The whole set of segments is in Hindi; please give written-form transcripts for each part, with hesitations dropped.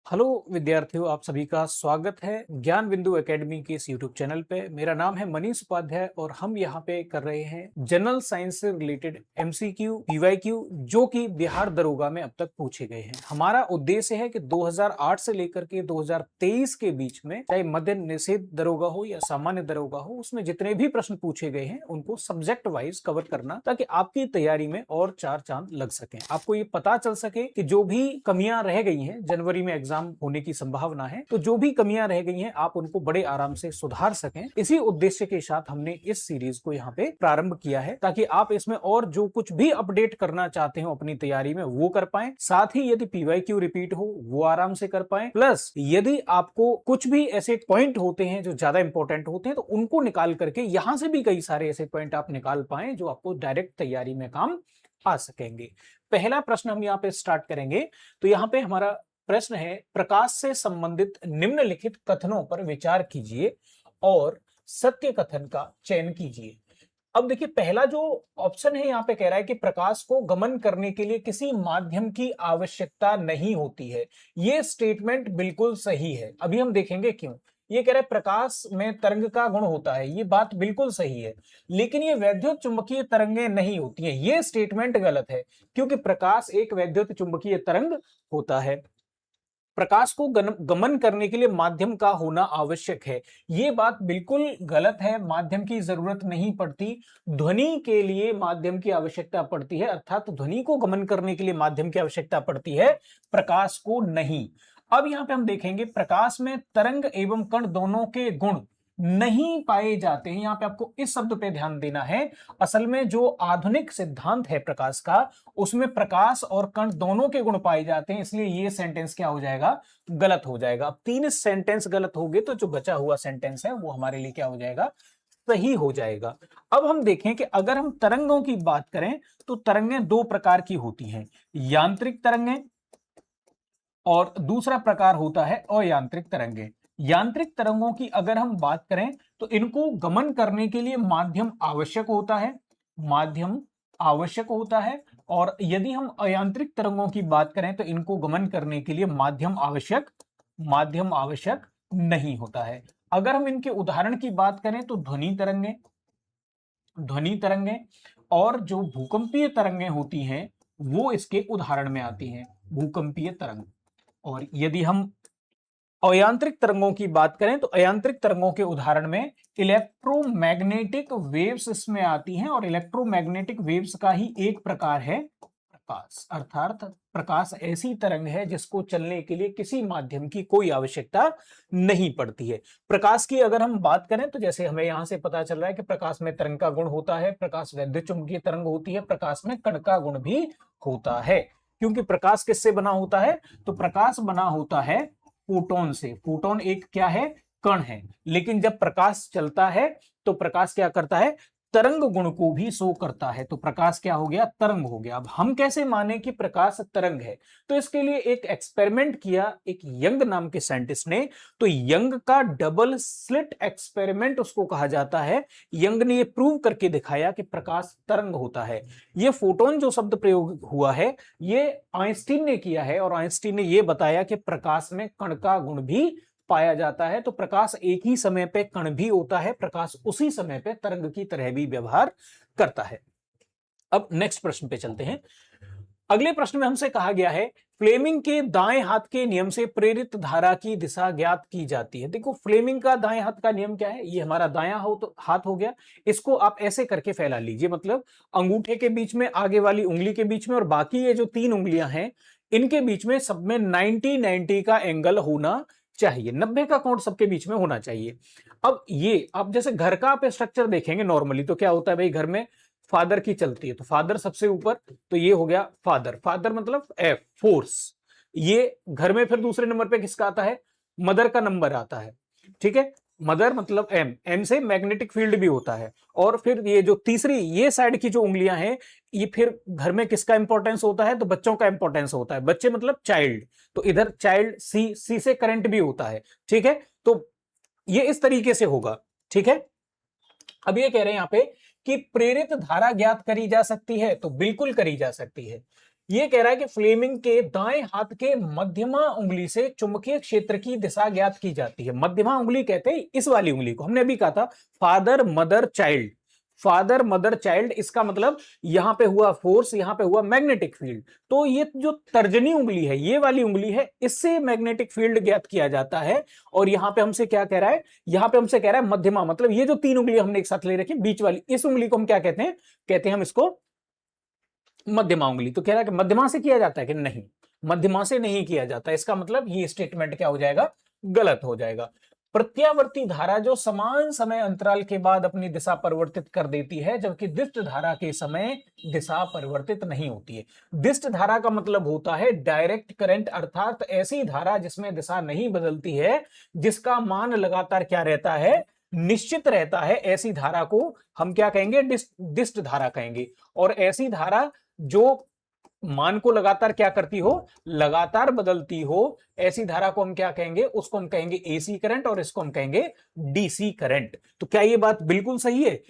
हेलो विद्यार्थियों, आप सभी का स्वागत है ज्ञान बिंदु एकेडमी के इस यूट्यूब चैनल पे। मेरा नाम है मनीष उपाध्याय और हम यहाँ पे कर रहे हैं जनरल साइंस से रिलेटेड एमसीक्यू पीवाईक्यू जो कि बिहार दरोगा में अब तक पूछे गए हैं। हमारा उद्देश्य है कि 2008 से लेकर के 2023 के बीच में, चाहे मध्य निषेध दरोगा हो या सामान्य दरोगा हो, उसमें जितने भी प्रश्न पूछे गए हैं उनको सब्जेक्ट वाइज कवर करना, ताकि आपकी तैयारी में और चार चांद लग सके, आपको ये पता चल सके कि जो भी कमियां रह गई हैं, जनवरी में एग्जाम होने की संभावना है, तो जो भी कमियां रह गई हैं आप उनको बड़े आराम से सुधार सकें। इसी उद्देश्य के साथ हमने इस सीरीज को यहाँ पे प्रारंभ किया है, ताकि आप इसमें और जो कुछ भी अपडेट करना चाहते हो अपनी तैयारी में वो कर पाए, साथ ही यदि पीवाईक्यू रिपीट हो वो आराम से कर पाए, प्लस यदि आपको कुछ भी ऐसे पॉइंट होते हैं जो ज्यादा इंपॉर्टेंट होते हैं तो उनको निकाल करके यहां से भी कई सारे ऐसे पॉइंट आप निकाल पाए जो आपको डायरेक्ट तैयारी में काम आ सकेंगे। पहला प्रश्न हम यहाँ पे स्टार्ट करेंगे। तो यहाँ पे हमारा प्रश्न है, प्रकाश से संबंधित निम्नलिखित कथनों पर विचार कीजिए और सत्य कथन का चयन कीजिए। अब देखिए, पहला जो ऑप्शन है यहाँ पे कह रहा है कि प्रकाश को गमन करने के लिए किसी माध्यम की आवश्यकता नहीं होती है। ये स्टेटमेंट बिल्कुल सही है। अभी हम देखेंगे क्यों। ये कह रहा है प्रकाश में तरंग का गुण होता है, ये बात बिल्कुल सही है, लेकिन ये वैद्युत चुंबकीय तरंगें नहीं होती हैं। ये स्टेटमेंट गलत है, क्योंकि प्रकाश एक वैद्युत चुंबकीय तरंग होता है। प्रकाश को गमन करने के लिए माध्यम का होना आवश्यक है, ये बात बिल्कुल गलत है। माध्यम की जरूरत नहीं पड़ती, ध्वनि के लिए माध्यम की आवश्यकता पड़ती है, अर्थात ध्वनि को गमन करने के लिए माध्यम की आवश्यकता पड़ती है, प्रकाश को नहीं। अब यहां पे हम देखेंगे, प्रकाश में तरंग एवं कण दोनों के गुण नहीं पाए जाते हैं। यहां पे आपको इस शब्द पे ध्यान देना है। असल में जो आधुनिक सिद्धांत है प्रकाश का, उसमें प्रकाश और कण दोनों के गुण पाए जाते हैं, इसलिए ये सेंटेंस क्या हो जाएगा, गलत हो जाएगा। अब 3 सेंटेंस गलत हो गए तो जो बचा हुआ सेंटेंस है वो हमारे लिए क्या हो जाएगा, सही हो जाएगा। अब हम देखें कि अगर हम तरंगों की बात करें तो तरंगें दो प्रकार की होती हैं, यांत्रिक तरंगें और दूसरा प्रकार होता है अयांत्रिक तरंगें। यांत्रिक तरंगों की अगर हम बात करें तो इनको गमन करने के लिए माध्यम आवश्यक होता है, माध्यम आवश्यक होता है। और यदि हम अयांत्रिक तरंगों की बात करें तो इनको गमन करने के लिए माध्यम आवश्यक नहीं होता है। अगर हम इनके उदाहरण की बात करें तो ध्वनि तरंगें और जो भूकंपीय तरंगें होती हैं वो इसके उदाहरण में आती हैं, भूकंपीय तरंग। और यदि हम अयांत्रिक तरंगों की बात करें तो अयांत्रिक तरंगों के उदाहरण में इलेक्ट्रोमैग्नेटिक वेव्स इसमें आती हैं, और इलेक्ट्रोमैग्नेटिक वेव्स का ही एक प्रकार है प्रकाश। अर्थात प्रकाश ऐसी तरंग है जिसको चलने के लिए किसी माध्यम की कोई आवश्यकता नहीं पड़ती है। प्रकाश की अगर हम बात करें तो जैसे हमें यहां से पता चल रहा है कि प्रकाश में तरंग का गुण होता है, प्रकाश वैद्युत चुंबकीय तरंग होती है, प्रकाश में कण का गुण भी होता है। क्योंकि प्रकाश किससे बना होता है, तो प्रकाश बना होता है फोटोन से। फोटोन एक क्या है, कण है। लेकिन जब प्रकाश चलता है तो प्रकाश क्या करता है, तरंग गुण को भी शो करता है। तो प्रकाश क्या हो गया, तरंग हो गया। अब हम कैसे माने कि प्रकाश तरंग है, तो इसके लिए एक एक्सपेरिमेंट किया एक यंग नाम के साइंटिस्ट ने। तो यंग का डबल स्लिट एक्सपेरिमेंट उसको कहा जाता है। यंग ने ये प्रूव करके दिखाया कि प्रकाश तरंग होता है। ये फोटोन जो शब्द प्रयोग हुआ है ये आइंस्टीन ने किया है, और आइंस्टीन ने ये बताया कि प्रकाश में कण का गुण भी पाया जाता है। तो प्रकाश एक ही समय पे कण भी होता है, प्रकाश उसी समय पे तरंग की तरह भी व्यवहार करता है। अब नेक्स्ट प्रश्न पे चलते हैं। अगले प्रश्न में हमसे कहा गया है, फ्लेमिंग के दाएं हाथ के नियम से प्रेरित धारा की दिशा ज्ञात की जाती है। देखो, फ्लेमिंग का दाएं हाथ का नियम क्या है, ये हमारा दायां हाथ हो गया। इसको आप ऐसे करके फैला लीजिए, मतलब अंगूठे के बीच में, आगे वाली उंगली के बीच में, और बाकी ये जो 3 उंगलियां हैं इनके बीच में सब में 90-90 का एंगल होना चाहिए, 90 का कोण सबके बीच में होना चाहिए। अब ये आप जैसे घर का आप स्ट्रक्चर देखेंगे नॉर्मली, तो क्या होता है भाई, घर में फादर की चलती है तो फादर सबसे ऊपर, तो ये हो गया फादर मतलब एफ, फोर्स। ये घर में फिर दूसरे नंबर पे किसका आता है, मदर का नंबर आता है, ठीक है। मदर मतलब एम से मैग्नेटिक फील्ड भी होता है। और फिर ये जो तीसरी ये साइड की जो उंगलियां हैं, ये फिर घर में किसका इंपॉर्टेंस होता है, तो बच्चों का इंपॉर्टेंस होता है। बच्चे मतलब चाइल्ड, तो इधर चाइल्ड सी से करंट भी होता है, ठीक है। तो ये इस तरीके से होगा, ठीक है। अब ये कह रहे हैं यहां पे कि प्रेरित धारा ज्ञात करी जा सकती है, तो बिल्कुल करी जा सकती है। ये कह रहा है कि फ्लेमिंग के दाएं हाथ के मध्यमा उंगली से चुंबकीय क्षेत्र की दिशा ज्ञात की जाती है। मध्यमा उंगली कहते हैं इस वाली उंगली को, हमने अभी कहा था father mother child, father mother child, इसका मतलब यहां पे हुआ फोर्स, यहां पे हुआ मैग्नेटिक फील्ड। तो ये जो तर्जनी उंगली है, ये वाली उंगली है, इससे मैग्नेटिक फील्ड ज्ञात किया जाता है। और यहां पे हमसे क्या कह रहा है, यहां पे हमसे कह रहा है मध्यमा, मतलब ये जो तीन उंगली हमने एक साथ ले रखी, बीच वाली इस उंगली को हम क्या कहते हैं, कहते हैं हम इसको मध्यमा उंगली। तो कह रहा है कि मध्यमा से किया जाता है कि नहीं, मध्यमा से नहीं किया जाता। इसका मतलब ये स्टेटमेंट क्या हो जाएगा, गलत हो जाएगा। प्रत्यावर्ती धारा जो समान समय अंतराल के बाद अपनी दिशा परिवर्तित कर देती है, जबकि दिष्ट धारा के समय दिशा परिवर्तित नहीं होती है। दिष्ट धारा का मतलब होता है डायरेक्ट करंट, अर्थात ऐसी धारा जिसमें दिशा नहीं बदलती है, जिसका मान लगातार क्या रहता है, निश्चित रहता है। ऐसी धारा को हम क्या कहेंगे, दिष्ट धारा कहेंगे। और ऐसी धारा जो मान को लगातार क्या करती हो, लगातार बदलती हो, ऐसी धारा को हम क्या कहेंगे, उसको हम कहेंगे एसी करंट, और इसको हम कहेंगे डीसी करंट। तो क्या ये बात बिल्कुल सही है?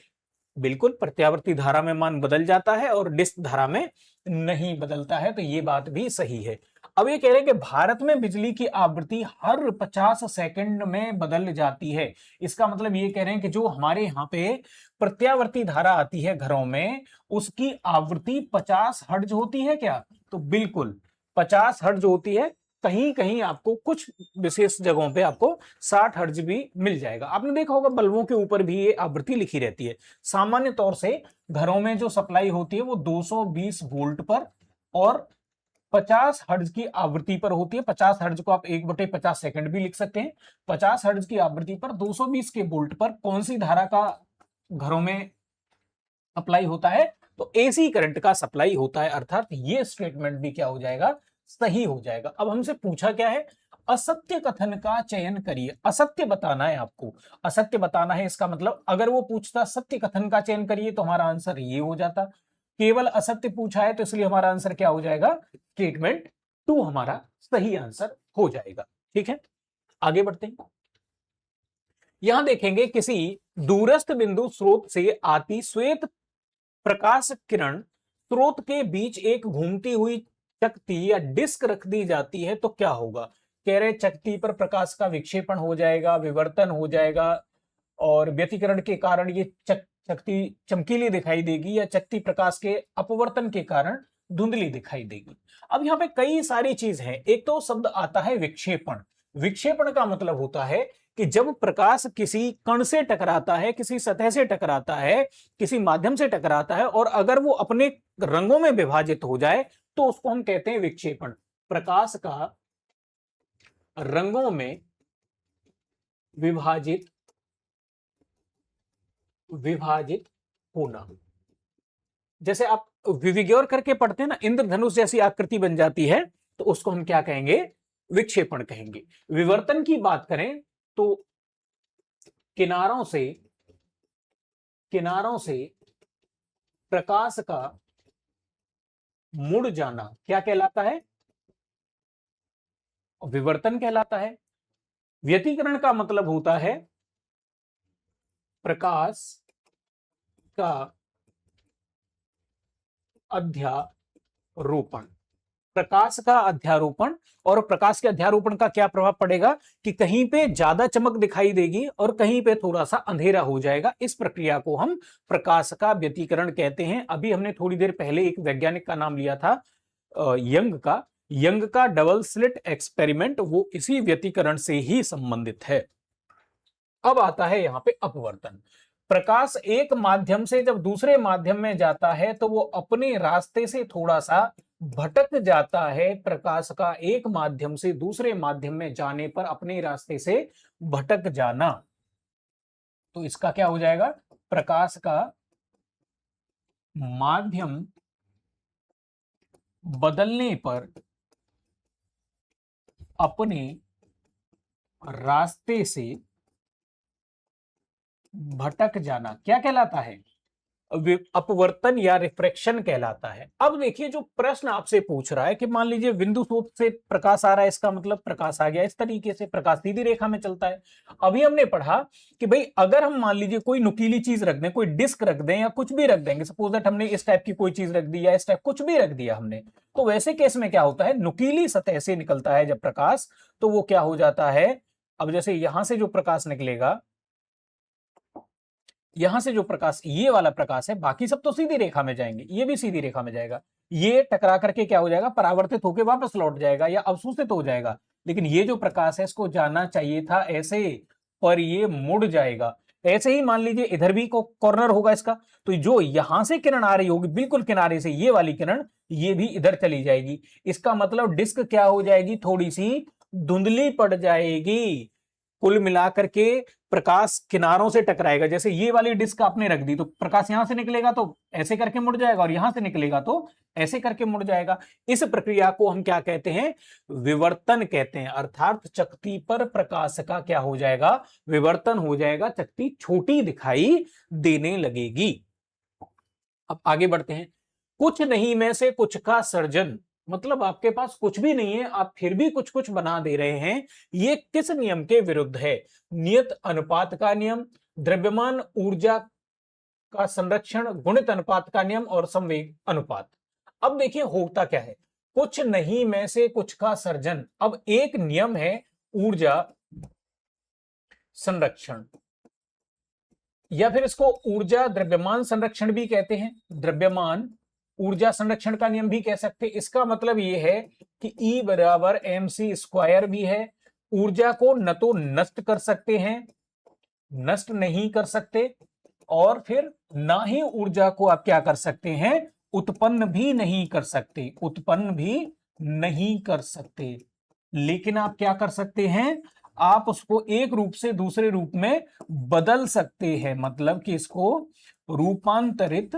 बिल्कुल, प्रत्यावर्ती धारा में मान बदल जाता है और डिस्क धारा में नहीं बदलता है, तो ये बात भी सही है। अब ये कह रहे हैं कि भारत में बिजली की आवृत्ति हर 50 सेकंड में बदल जाती है। इसका मतलब ये कह रहे हैं कि जो हमारे यहाँ पे प्रत्यावर्ती धारा आती है घरों में, उसकी आवृत्ति 50 हर्ट्ज होती है क्या? तो बिल्कुल 50 हर्ट्ज होती है। कहीं कहीं आपको कुछ विशेष जगहों पे आपको 60 हर्ट्ज भी मिल जाएगा। आपने देखा होगा बल्बों के ऊपर भी ये आवृत्ति लिखी रहती है। सामान्य तौर से घरों में जो सप्लाई होती है वो 220 वोल्ट पर और 50 हर्ट्ज की आवृत्ति पर होती है। 50 हर्ट्ज को आप 1/50 सेकंड भी लिख सकते हैं। 50 हर्ट्ज की आवृत्ति पर 220 के वोल्ट पर कौन सी धारा का घरों में सप्लाई होता है? तो एसी करंट का सप्लाई होता है। अर्थात ये स्टेटमेंट भी क्या हो जाएगा, सही हो जाएगा। अब हमसे पूछा क्या है, असत्य कथन का चयन करिए। असत्य बताना है आपको, असत्य बताना है। इसका मतलब अगर वो पूछता सत्य कथन का चयन करिए तो हमारा आंसर ये हो जाता। केवल असत्य पूछा है तो इसलिए हमारा आंसर क्या हो जाएगा, स्टेटमेंट 2 हमारा सही आंसर हो जाएगा। ठीक है, आगे बढ़ते हैं। यहां देखेंगे किसी दूरस्थ बिंदु स्रोत से आती श्वेत प्रकाश किरण स्रोत के बीच एक घूमती हुई चकती या डिस्क रख दी जाती है तो क्या होगा? कह रहे चकती पर प्रकाश का विक्षेपण हो जाएगा, विवर्तन हो जाएगा, और व्यतिकरण के कारण ये चकती चमकीली दिखाई देगी, या चकती प्रकाश के अपवर्तन के कारण धुंधली दिखाई देगी। अब यहाँ पे कई सारी चीज है। एक तो शब्द आता है विक्षेपण। विक्षेपण का मतलब होता है कि जब प्रकाश किसी कण से टकराता है, किसी सतह से टकराता है, किसी माध्यम से टकराता है, और अगर वो अपने रंगों में विभाजित हो जाए तो उसको हम कहते हैं विक्षेपण। प्रकाश का रंगों में विभाजित विभाजित होना। जैसे आप विविग्योर करके पढ़ते हैं ना, इंद्रधनुष जैसी आकृति बन जाती है, तो उसको हम क्या कहेंगे, विक्षेपण कहेंगे। विवर्तन की बात करें तो किनारों से प्रकाश का मुड़ जाना क्या कहलाता है, विवर्तन कहलाता है। व्यतिकरण का मतलब होता है प्रकाश का अध्यारोपण। प्रकाश का अध्यारोपण, और प्रकाश के अध्यारोपण का क्या प्रभाव पड़ेगा कि कहीं पे ज्यादा चमक दिखाई देगी और कहीं पे थोड़ा सा अंधेरा हो जाएगा। इस प्रक्रिया को हम प्रकाश का व्यतिकरण कहते हैं। अभी हमने थोड़ी देर पहले एक वैज्ञानिक का नाम लिया था, यंग का डबल स्लिट एक्सपेरिमेंट, वो इसी व्यतिकरण से ही संबंधित है। अब आता है यहां पे अपवर्तन। प्रकाश एक माध्यम से जब दूसरे माध्यम में जाता है तो वो अपने रास्ते से थोड़ा सा भटक जाता है। प्रकाश का एक माध्यम से दूसरे माध्यम में जाने पर अपने रास्ते से भटक जाना, तो इसका क्या हो जाएगा, प्रकाश का माध्यम बदलने पर अपने रास्ते से भटक जाना क्या कहलाता है, अपवर्तन या रिफ्रैक्शन कहलाता है। अब देखिए जो प्रश्न आपसे पूछ रहा है कि मान लीजिए बिंदु स्रोत से प्रकाश आ रहा है, इसका मतलब प्रकाश आ गया, इस तरीके से प्रकाश सीधी रेखा में चलता है। अभी हमने पढ़ा कि भाई अगर हम मान लीजिए कोई नुकीली चीज रख दें, कोई डिस्क रख दें या कुछ भी रख देंगे, सपोज दैट हमने इस टाइप की कोई चीज रख दी या इस टाइप कुछ भी रख दिया हमने, तो वैसे केस में क्या होता है, नुकीली सतह से निकलता है जब प्रकाश, तो वो क्या हो जाता है, अब जैसे यहां से जो प्रकाश निकलेगा, यहां से जो प्रकाश, ये वाला प्रकाश है, बाकी सब तो सीधी रेखा में जाएंगे, ये भी सीधी रेखा में जाएगा, ये टकरा करके क्या हो जाएगा, परावर्तित होकर वापस लौट जाएगा या अवशोषित हो जाएगा। लेकिन ये जो प्रकाश है इसको जाना चाहिए था ऐसे, पर ये मुड़ जाएगा। ऐसे ही मान लीजिए इधर भी कॉर्नर होगा इसका, तो जो यहां से किरण आ रही होगी बिल्कुल किनारे से, ये वाली किरण ये भी इधर चली जाएगी। इसका मतलब डिस्क क्या हो जाएगी, थोड़ी सी धुंधली पड़ जाएगी। कुल मिलाकर के प्रकाश किनारों से टकराएगा। जैसे ये वाली डिस्क आपने रख दी तो प्रकाश यहां से निकलेगा तो ऐसे करके मुड़ जाएगा, और यहां से निकलेगा तो ऐसे करके मुड़ जाएगा। इस प्रक्रिया को हम क्या कहते हैं, विवर्तन कहते हैं। अर्थात चकती पर प्रकाश का क्या हो जाएगा, विवर्तन हो जाएगा, चकती छोटी दिखाई देने लगेगी। अब आगे बढ़ते हैं। कुछ नहीं में से कुछ का सर्जन, मतलब आपके पास कुछ भी नहीं है, आप फिर भी कुछ कुछ बना दे रहे हैं। ये किस नियम के विरुद्ध है, नियत अनुपात का नियम, द्रव्यमान ऊर्जा का संरक्षण, गुणित अनुपात का नियम और संवेग अनुपात। अब देखिए होता क्या है, कुछ नहीं में से कुछ का सर्जन। अब एक नियम है ऊर्जा संरक्षण, या फिर इसको ऊर्जा द्रव्यमान संरक्षण भी कहते हैं, द्रव्यमान ऊर्जा संरक्षण का नियम भी कह सकते हैं। इसका मतलब यह है कि E बराबर mc² भी है। ऊर्जा को न तो नष्ट कर सकते हैं, नष्ट नहीं कर सकते, और फिर ना ही ऊर्जा को आप क्या कर सकते हैं, उत्पन्न भी नहीं कर सकते, उत्पन्न भी नहीं कर सकते। लेकिन आप क्या कर सकते हैं, आप उसको एक रूप से दूसरे रूप में बदल सकते हैं, मतलब कि इसको रूपांतरित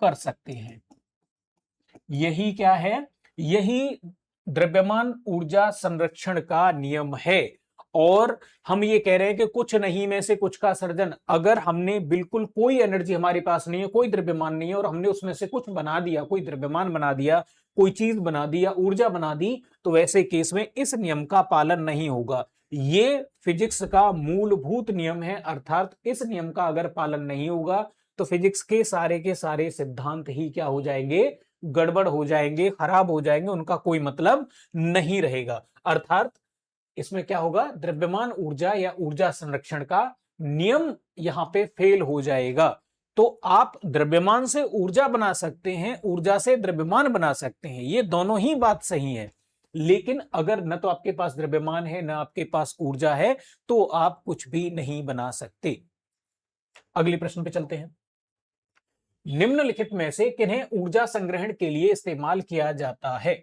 कर सकते हैं। यही क्या है, यही द्रव्यमान ऊर्जा संरक्षण का नियम है। और हम ये कह रहे हैं कि कुछ नहीं में से कुछ का सर्जन। अगर हमने बिल्कुल कोई एनर्जी हमारे पास नहीं है, कोई द्रव्यमान नहीं है, और हमने उसमें से कुछ बना दिया, कोई द्रव्यमान बना दिया, कोई चीज बना दी या ऊर्जा बना दी, तो वैसे केस में इस नियम का पालन नहीं होगा। ये फिजिक्स का मूलभूत नियम है। अर्थात इस नियम का अगर पालन नहीं होगा तो फिजिक्स के सारे सिद्धांत ही क्या हो जाएंगे, गड़बड़ हो जाएंगे, खराब हो जाएंगे, उनका कोई मतलब नहीं रहेगा। अर्थात इसमें क्या होगा, द्रव्यमान ऊर्जा या ऊर्जा संरक्षण का नियम यहां पे फेल हो जाएगा। तो आप द्रव्यमान से ऊर्जा बना सकते हैं, ऊर्जा से द्रव्यमान बना सकते हैं, ये दोनों ही बात सही है। लेकिन अगर न तो आपके पास द्रव्यमान है, न आपके पास ऊर्जा है, तो आप कुछ भी नहीं बना सकते। अगले प्रश्न पे चलते हैं। निम्नलिखित में से किन्हें ऊर्जा संग्रहण के लिए इस्तेमाल किया जाता है,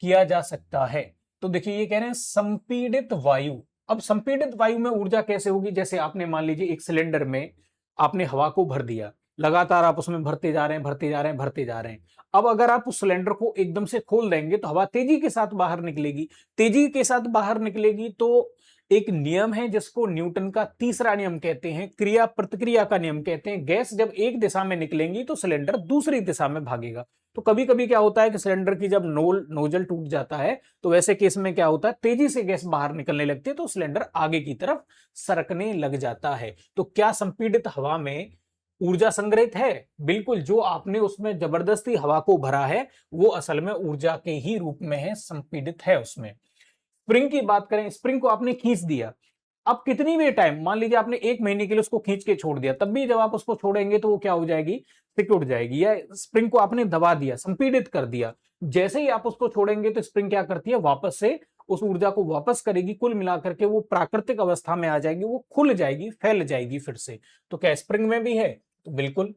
किया जा सकता है। तो देखिए ये कह रहे हैं संपीड़ित वायु। अब संपीड़ित वायु में ऊर्जा कैसे होगी, जैसे आपने मान लीजिए एक सिलेंडर में आपने हवा को भर दिया, लगातार आप उसमें भरते जा रहे हैं, भरते जा रहे हैं, भरते जा रहे हैं। अब अगर आप उस सिलेंडर को एकदम से खोल देंगे तो हवा तेजी के साथ बाहर निकलेगी, तेजी के साथ बाहर निकलेगी। तो एक नियम है जिसको न्यूटन का तीसरा नियम कहते हैं, क्रिया प्रतिक्रिया का नियम कहते हैं। गैस जब एक दिशा में निकलेंगी तो सिलेंडर दूसरी दिशा में भागेगा। तो कभी कभी क्या होता है कि सिलेंडर की जब नोजल टूट जाता है तो वैसे केस में क्या होता है, तेजी से गैस बाहर निकलने लगती है, तो सिलेंडर आगे की तरफ सरकने लग जाता है। तो क्या संपीड़ित हवा में ऊर्जा संग्रहित है? बिल्कुल। जो आपने उसमें जबरदस्ती हवा को भरा है वो असल में ऊर्जा के ही रूप में है, संपीड़ित है उसमें। स्प्रिंग की बात करें, स्प्रिंग को आपने खींच दिया, अब कितनी भी टाइम, मान लीजिए आपने 1 महीने के लिए उसको खींच के छोड़ दिया, तब भी जब आप उसको छोड़ेंगे तो वो क्या हो जाएगी, सिकुड़ जाएगी। या स्प्रिंग को आपने दबा दिया, संपीड़ित कर दिया, जैसे ही आप उसको छोड़ेंगे तो स्प्रिंग क्या करती है, वापस से उस ऊर्जा को वापस करेगी, कुल मिलाकर के वो प्राकृतिक अवस्था में आ जाएगी, वो खुल जाएगी, फैल जाएगी फिर से। तो क्या स्प्रिंग में भी है? तो बिल्कुल।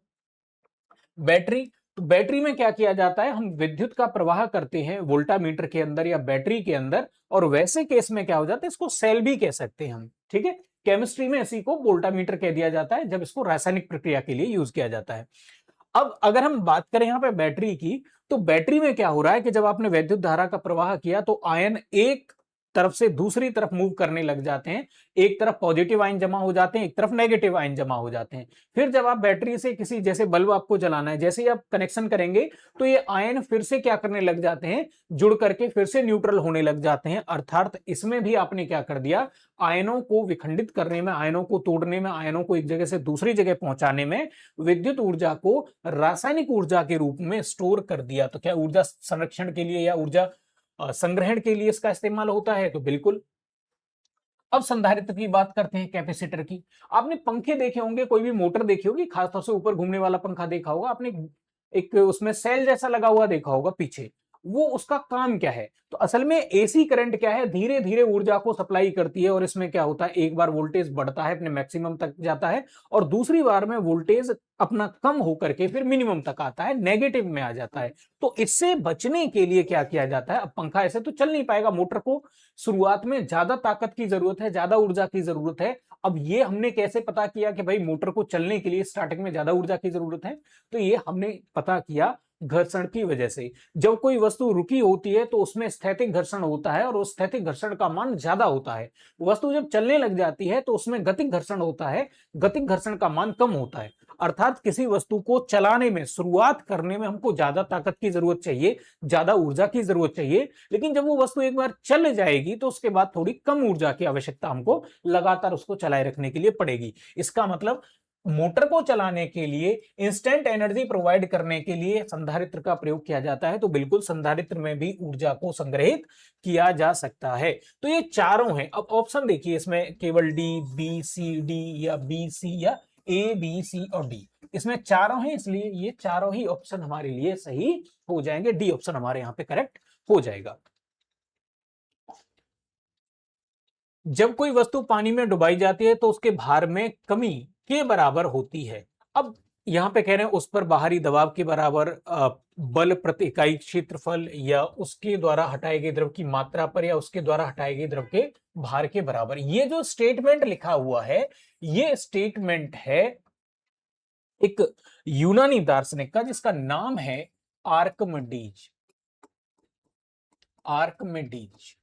बैटरी, तो बैटरी में क्या किया जाता है, हम विद्युत का प्रवाह करते हैं वोल्टामीटर के अंदर या बैटरी के अंदर, और वैसे केस में क्या हो जाता है, इसको सेल भी कह सकते हैं हम, ठीक है। केमिस्ट्री में इसी को वोल्टामीटर कह दिया जाता है जब इसको रासायनिक प्रक्रिया के लिए यूज किया जाता है। अब अगर हम बात करें यहां पे बैटरी की, तो बैटरी में क्या हो रहा है कि जब आपने वैद्युत धारा का प्रवाह किया तो आयन एक तरफ से दूसरी तरफ मूव करने लग जाते हैं। एक तरफ पॉजिटिव आयन जमा हो जाते हैं, एक तरफ नेगेटिव आयन जमा हो जाते हैं। फिर जब आप बैटरी से किसी, जैसे बल्ब आपको जलाना है, जैसे ही आप कनेक्शन करेंगे तो ये आयन फिर से क्या करने लग जाते हैं, जुड़ करके फिर से न्यूट्रल होने लग जाते हैं। अर्थात इसमें भी आपने क्या कर दिया, आयनों को विखंडित करने में, आयनों को तोड़ने में, आयनों को एक जगह से दूसरी जगह पहुंचाने में विद्युत ऊर्जा को रासायनिक ऊर्जा के रूप में स्टोर कर दिया। तो क्या ऊर्जा संरक्षण के लिए या ऊर्जा संग्रहण के लिए इसका इस्तेमाल होता है? तो बिल्कुल। अब संधारित्र की बात करते हैं, कैपेसिटर की। आपने पंखे देखे होंगे, कोई भी मोटर देखी होगी, खासतौर से ऊपर घूमने वाला पंखा देखा होगा आपने, एक उसमें सेल जैसा लगा हुआ देखा होगा पीछे। वो उसका काम क्या है? तो असल में एसी करंट क्या है, धीरे धीरे ऊर्जा को सप्लाई करती है। और इसमें क्या होता है, एक बार वोल्टेज बढ़ता है, अपने मैक्सिमम तक जाता है, और दूसरी बार में वोल्टेज अपना कम होकर के फिर मिनिमम तक आता है, नेगेटिव में आ जाता है। तो इससे बचने के लिए क्या किया जाता है, अब पंखा ऐसे तो चल नहीं पाएगा, मोटर को शुरुआत में ज्यादा ताकत की जरूरत है, ज्यादा ऊर्जा की जरूरत है। अब ये हमने कैसे पता किया कि भाई मोटर को चलने के लिए स्टार्टिंग में ज्यादा ऊर्जा की जरूरत है? तो ये हमने पता किया घर्षण की वजह से। जब कोई वस्तु रुकी होती है तो उसमें स्थैतिक घर्षण होता है, और उस स्थैतिक घर्षण का मान ज्यादा होता है। वस्तु जब चलने लग जाती है तो उसमें गतिक घर्षण होता है, गतिक घर्षण का मान कम होता है। अर्थात किसी वस्तु को चलाने में, शुरुआत करने में हमको ज्यादा ताकत की जरूरत चाहिए, ज्यादा ऊर्जा की जरूरत चाहिए। लेकिन जब वो वस्तु एक बार चल जाएगी तो उसके बाद थोड़ी कम ऊर्जा की आवश्यकता हमको लगातार उसको चलाए रखने के लिए पड़ेगी। इसका मतलब मोटर को चलाने के लिए, इंस्टेंट एनर्जी प्रोवाइड करने के लिए संधारित्र का प्रयोग किया जाता है। तो बिल्कुल संधारित्र में भी ऊर्जा को संग्रहित किया जा सकता है। तो ये चारों हैं। अब ऑप्शन देखिए, इसमें केवल डी, बी, सी, डी, या बी, सी, या ए, बी, सी और डी, इसमें चारों हैं, इसलिए ये चारों ही ऑप्शन हमारे लिए सही हो जाएंगे। डी ऑप्शन हमारे यहां पे करेक्ट हो जाएगा। जब कोई वस्तु पानी में डुबाई जाती है तो उसके भार में कमी के बराबर होती है। अब यहां पे कह रहे हैं उस पर बाहरी दबाव के बराबर, बल प्रति इकाई क्षेत्रफल, या उसके द्वारा हटाए गए द्रव की मात्रा पर, या उसके द्वारा हटाए गए द्रव के भार के बराबर। ये जो स्टेटमेंट लिखा हुआ है, ये स्टेटमेंट है एक यूनानी दार्शनिक का, जिसका नाम है आर्कमिडीज। आर्कमिडीज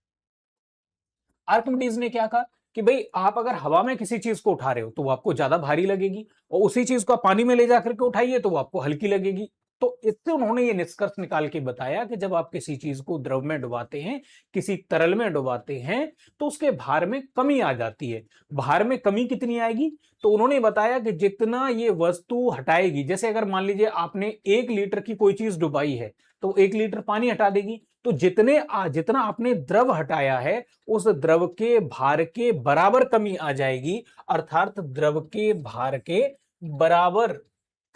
आर्किमिडीज ने क्या कहा कि भाई आप अगर हवा में किसी चीज को उठा रहे हो तो वो आपको ज्यादा भारी लगेगी, और उसी चीज को आप पानी में ले जाकर के उठाइए तो वो आपको हल्की लगेगी। तो इससे उन्होंने ये निष्कर्ष निकाल के बताया कि जब आप किसी चीज को द्रव में डुबाते हैं, किसी तरल में डुबाते हैं, तो उसके भार में कमी आ जाती है। भार में कमी कितनी आएगी? तो उन्होंने बताया कि जितना ये वस्तु हटाएगी, जैसे अगर मान लीजिए आपने 1 लीटर की कोई चीज डुबाई है तो 1 लीटर पानी हटा देगी। तो जितना आपने द्रव हटाया है, उस द्रव के भार के बराबर कमी आ जाएगी। अर्थात द्रव के भार के बराबर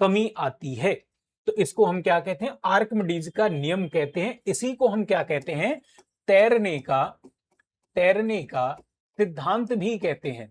कमी आती है। तो इसको हम क्या कहते हैं? आर्किमिडीज का नियम कहते हैं। इसी को हम क्या कहते हैं? तैरने का सिद्धांत भी कहते हैं।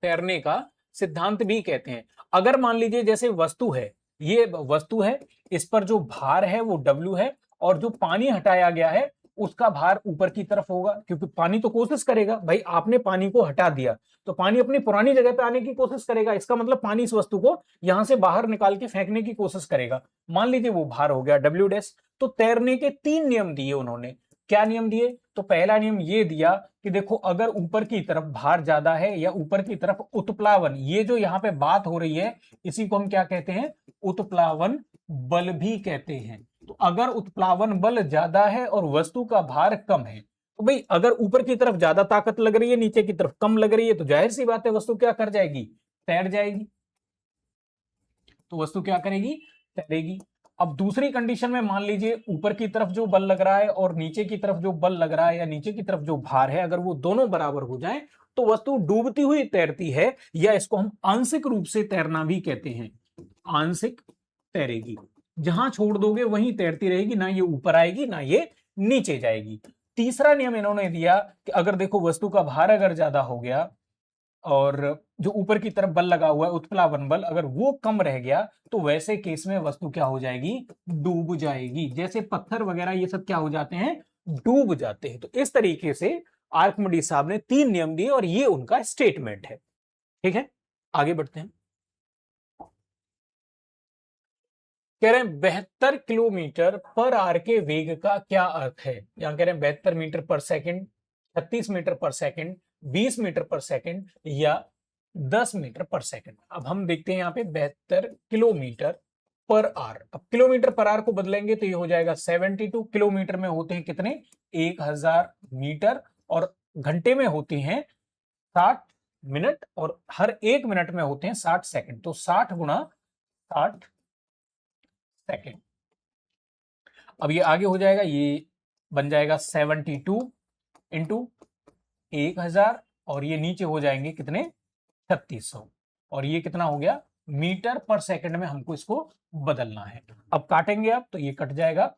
तैरने का सिद्धांत भी कहते हैं। अगर मान लीजिए जैसे वस्तु है, ये वस्तु है, इस पर जो भार है वो W है, और जो पानी हटाया गया है उसका भार ऊपर की तरफ होगा, क्योंकि पानी तो कोशिश करेगा, भाई आपने पानी को हटा दिया तो पानी अपनी पुरानी जगह पे आने की कोशिश करेगा। इसका मतलब पानी इस वस्तु को यहां से बाहर निकाल के फेंकने की कोशिश करेगा। मान लीजिए वो भार हो गया W डैश। तो तैरने के 3 नियम दिए उन्होंने। क्या नियम दिए? तो पहला नियम ये दिया कि देखो, अगर ऊपर की तरफ भार ज्यादा है या ऊपर की तरफ उत्प्लावन, ये जो यहाँ पे बात हो रही है, इसी को हम क्या कहते हैं? उत्प्लावन बल भी कहते हैं। तो अगर उत्प्लावन बल ज्यादा है और वस्तु का भार कम है, तो भाई अगर ऊपर की तरफ ज्यादा ताकत लग रही है, नीचे की तरफ कम लग रही है, तो जाहिर सी बात है वस्तु क्या कर जाएगी? तैर जाएगी। तो वस्तु क्या करेगी? तैरेगी। अब दूसरी कंडीशन में मान लीजिए ऊपर की तरफ जो बल लग रहा है और नीचे की तरफ जो बल लग रहा है, या नीचे की तरफ जो भार है, अगर वो दोनों बराबर हो जाएं तो वस्तु डूबती हुई तैरती है, या इसको हम आंशिक रूप से तैरना भी कहते हैं। आंशिक तैरेगी। जहां छोड़ दोगे वहीं तैरती रहेगी, ना ये ऊपर आएगी ना ये नीचे जाएगी। तीसरा नियम इन्होंने दिया कि अगर देखो वस्तु का भार अगर ज्यादा हो गया और जो ऊपर की तरफ बल लगा हुआ है, उत्प्लावन बल, अगर वो कम रह गया, तो वैसे केस में वस्तु क्या हो जाएगी? डूब जाएगी। जैसे पत्थर वगैरह ये सब क्या हो जाते हैं? डूब जाते हैं। तो इस तरीके से आर्किमिडीज साहब ने 3 नियम दिए और ये उनका स्टेटमेंट है। ठीक है, आगे बढ़ते हैं। कह रहे हैं 72 किलोमीटर पर आवर के वेग का क्या अर्थ है? यहां कह रहे हैं 72 मीटर पर सेकंड 36 मीटर पर सेकंड, 20 मीटर पर सेकंड या 10 मीटर पर सेकंड। अब हम देखते हैं यहाँ पे 72 किलोमीटर पर आवर। अब किलोमीटर पर आवर को बदलेंगे तो ये हो जाएगा 72। किलोमीटर में होते हैं कितने? 1000 मीटर, और घंटे में होती हैं 60 मिनट, और हर 1 मिनट में होते हैं 60 सेकंड। तो 60 गुणा 60 सेकंड। अब ये आगे हो जाएगा, ये बन जाएगा 72 इंटू 1000, और ये नीचे हो जाएंगे कितने? 3600। और ये कितना हो गया? मीटर पर सेकंड में हमको इसको बदलना है। अब काटेंगे आप तो ये कट जाएगा